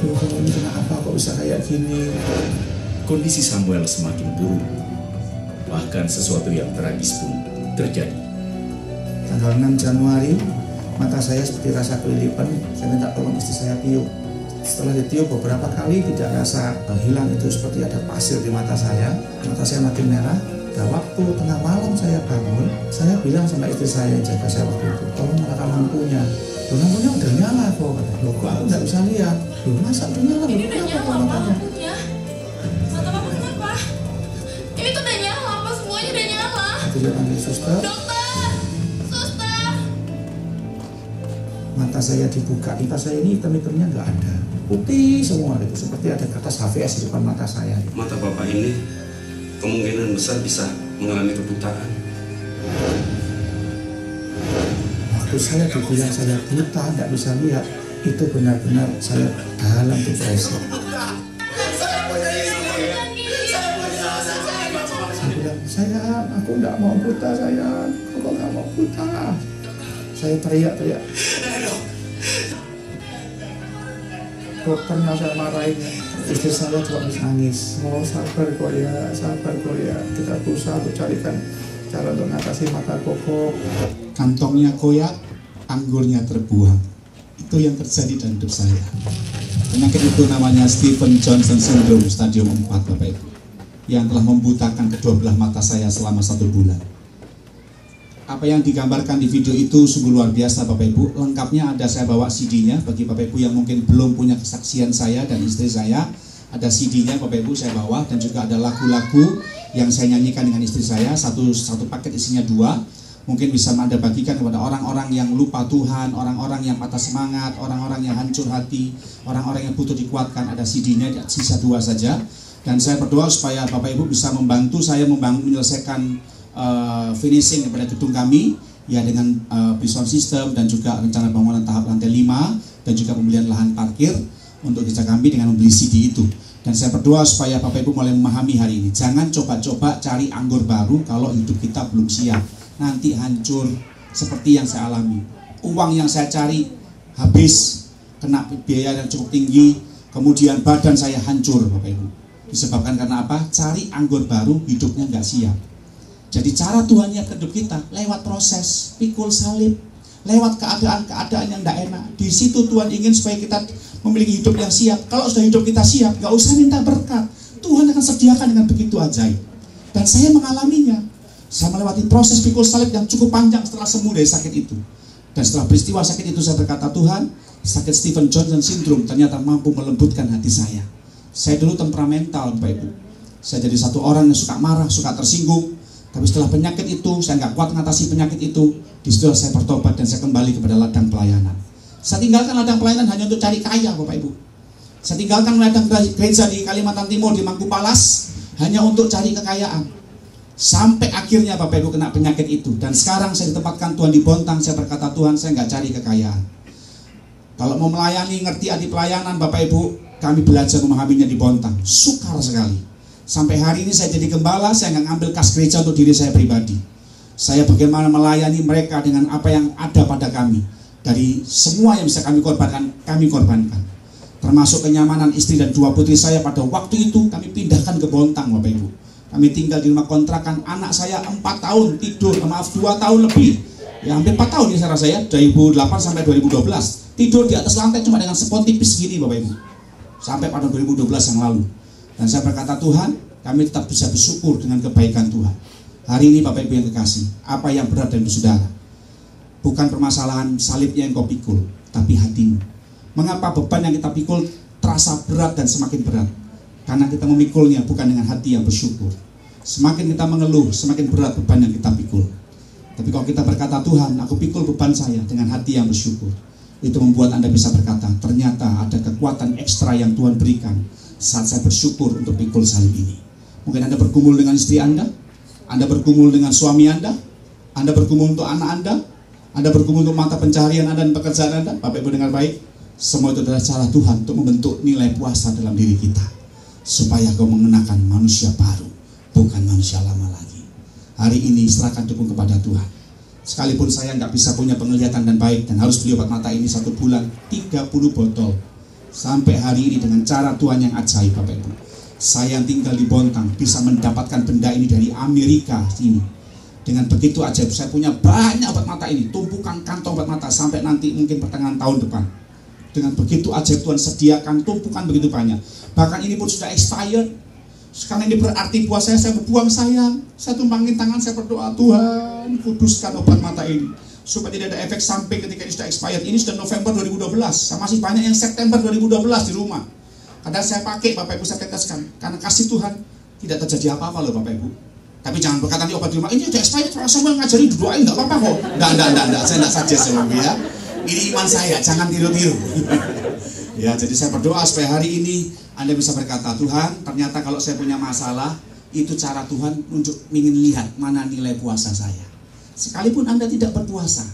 Loh, kamu ini kenapa kok bisa kayak gini? Kondisi Samuel semakin buruk. Bahkan sesuatu yang tragis pun terjadi. Tanggal 6 Januari, mata saya seperti rasa kelilipan. Saya minta tolong istri saya tiup. Setelah ditiup beberapa kali tidak rasa hilang, itu seperti ada pasir di mata saya makin merah. Dan waktu tengah malam saya bangun, saya bilang sama istri saya yang jaga saya waktu itu, tolong nyalakan lampunya. Loh, lampunya udah nyala kok. Loh, kok aku nggak bisa lihat? Loh, masa udah nyala? Ini udah Kenapa nyala matanya? lampunya. Mata papa kenapa? Ini tuh udah nyala, apa semuanya udah nyala. Aku dia panggil suster. Dokter, suster. Mata saya dibuka, mata saya ini hitam-hitamnya nggak ada, putih semua gitu, seperti ada kertas HVS di depan mata saya. Mata bapak ini kemungkinan besar bisa mengalami kebutaan. Waktu saya dibilang saya buta, nggak bisa lihat, itu benar-benar saya dalam depresi. Saya bilang, sayang, aku nggak mau buta, sayang, aku nggak mau buta. Saya teriak-teriak. Dokternya saya marahin, istri saya juga nangis. Oh, sabar kok ya, sabar kok ya. Kita berusaha untuk carikan cara untuk mengatasi mata kokok. Kantongnya koyak, anggurnya terbuang. Itu yang terjadi dalam hidup saya. Penyakit itu namanya Stephen Johnson Syndrome stadium 4, Bapak Ibu, yang telah membutakan kedua belah mata saya selama 1 bulan. Apa yang digambarkan di video itu sungguh luar biasa, Bapak Ibu. Lengkapnya ada, saya bawa CD-nya bagi Bapak Ibu yang mungkin belum punya kesaksian saya dan istri saya. Ada CD-nya Bapak Ibu saya bawa, dan juga ada lagu-lagu yang saya nyanyikan dengan istri saya. Satu paket isinya 2. Mungkin bisa Anda bagikan kepada orang-orang yang lupa Tuhan, orang-orang yang patah semangat, orang-orang yang hancur hati, orang-orang yang butuh dikuatkan. Ada CD-nya, sisa 2 saja. Dan saya berdoa supaya Bapak Ibu bisa membantu saya menyelesaikan finishing daripada gedung kami ya, dengan sound system dan juga rencana bangunan tahap lantai 5 dan juga pembelian lahan parkir. untuk gereja kami dengan membeli CD itu. Dan saya berdoa supaya Bapak Ibu mulai memahami hari ini. Jangan coba-coba cari anggur baru kalau hidup kita belum siap. Nanti hancur seperti yang saya alami. Uang yang saya cari habis, kena biaya yang cukup tinggi, kemudian badan saya hancur Bapak Ibu. Disebabkan karena apa? Cari anggur baru, hidupnya nggak siap. Jadi cara Tuhan nyiapkan hidup kita lewat proses, pikul salib, lewat keadaan-keadaan yang tidak enak. Di situ Tuhan ingin supaya kita memiliki hidup yang siap. Kalau sudah hidup kita siap, gak usah minta berkat. Tuhan akan sediakan dengan begitu ajaib. Dan saya mengalaminya. Saya melewati proses pikul salib yang cukup panjang setelah sembuh dari sakit itu. Dan setelah peristiwa sakit itu saya berkata, Tuhan, sakit Stephen Johnson Syndrome ternyata mampu melembutkan hati saya. Saya dulu temperamental Bapak Ibu. Saya jadi satu orang yang suka marah, suka tersinggung. Tapi setelah penyakit itu, saya nggak kuat mengatasi penyakit itu. Disitulah saya bertobat dan saya kembali kepada ladang pelayanan. Saya tinggalkan ladang pelayanan hanya untuk cari kaya Bapak Ibu. Saya tinggalkan ladang gereja di Kalimantan Timur, di Mangkupalas, hanya untuk cari kekayaan. Sampai akhirnya Bapak Ibu kena penyakit itu. Dan sekarang saya ditempatkan Tuhan di Bontang. Saya berkata, Tuhan, saya nggak cari kekayaan. Kalau mau melayani, ngerti arti pelayanan Bapak Ibu, kami belajar memahaminya di Bontang. Sukar sekali. Sampai hari ini saya jadi gembala, saya nggak ngambil kas gereja untuk diri saya pribadi. Saya bagaimana melayani mereka dengan apa yang ada pada kami. Dari semua yang bisa kami korbankan, kami korbankan. Termasuk kenyamanan istri dan 2 putri saya pada waktu itu kami pindahkan ke Bontang Bapak Ibu. Kami tinggal di rumah kontrakan, anak saya 4 tahun tidur, 2 tahun lebih. Ya hampir 4 tahun ya saya rasa ya, 2008 sampai 2012. Tidur di atas lantai cuma dengan spons tipis gini Bapak Ibu. Sampai pada 2012 yang lalu. Dan saya berkata, Tuhan, kami tetap bisa bersyukur dengan kebaikan Tuhan. Hari ini Bapak Ibu yang kekasih, apa yang berat dari saudara? Bukan permasalahan salibnya yang kau pikul, tapi hatimu. Mengapa beban yang kita pikul terasa berat dan semakin berat? Karena kita memikulnya bukan dengan hati yang bersyukur. Semakin kita mengeluh, semakin berat beban yang kita pikul. Tapi kalau kita berkata, Tuhan, aku pikul beban saya dengan hati yang bersyukur, itu membuat Anda bisa berkata, ternyata ada kekuatan ekstra yang Tuhan berikan saat saya bersyukur untuk pikul salib ini. Mungkin Anda bergumul dengan istri Anda bergumul dengan suami Anda bergumul untuk anak Anda bergumul untuk mata pencaharian Anda dan pekerjaan Anda. Bapak Ibu dengar baik, semua itu adalah cara Tuhan untuk membentuk nilai puasa dalam diri kita, supaya kau mengenakan manusia baru, bukan manusia lama lagi. Hari ini serahkan hidupmu kepada Tuhan. Sekalipun saya nggak bisa punya penglihatan dan baik dan harus beli obat mata ini 1 bulan 30 botol. Sampai hari ini dengan cara Tuhan yang ajaib Bapak Ibu, saya yang tinggal di Bontang bisa mendapatkan benda ini dari Amerika sini. Dengan begitu ajaib, saya punya banyak obat mata ini, tumpukan kantong obat mata sampai nanti mungkin pertengahan tahun depan. Dengan begitu ajaib Tuhan sediakan tumpukan begitu banyak. Bahkan ini pun sudah expired. Sekarang ini berarti buat saya berbuang sayang. Saya tumpangin tangan, saya berdoa, Tuhan kuduskan obat mata ini supaya tidak ada efek samping ketika ini sudah expired. Ini sudah November 2012. Saya masih banyak yang September 2012 di rumah. Kadang saya pakai, Bapak Ibu saya teteskan. Karena kasih Tuhan tidak terjadi apa-apa loh Bapak Ibu. Tapi jangan berkata di obat di rumah, ini udah expired, saya mau ngajari doain, nggak apa-apa kok. Enggak, saya enggak saja Bapak ya. Ini iman saya, jangan tiru-tiru. Ya, jadi saya berdoa supaya hari ini Anda bisa berkata, Tuhan, ternyata kalau saya punya masalah, itu cara Tuhan untuk ingin lihat mana nilai puasa saya. Sekalipun Anda tidak berpuasa,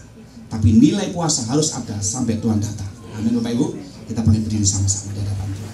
tapi nilai puasa harus ada sampai Tuhan datang. Amin Bapak Ibu. Kita pakai berdiri sama-sama di hadapan Tuhan.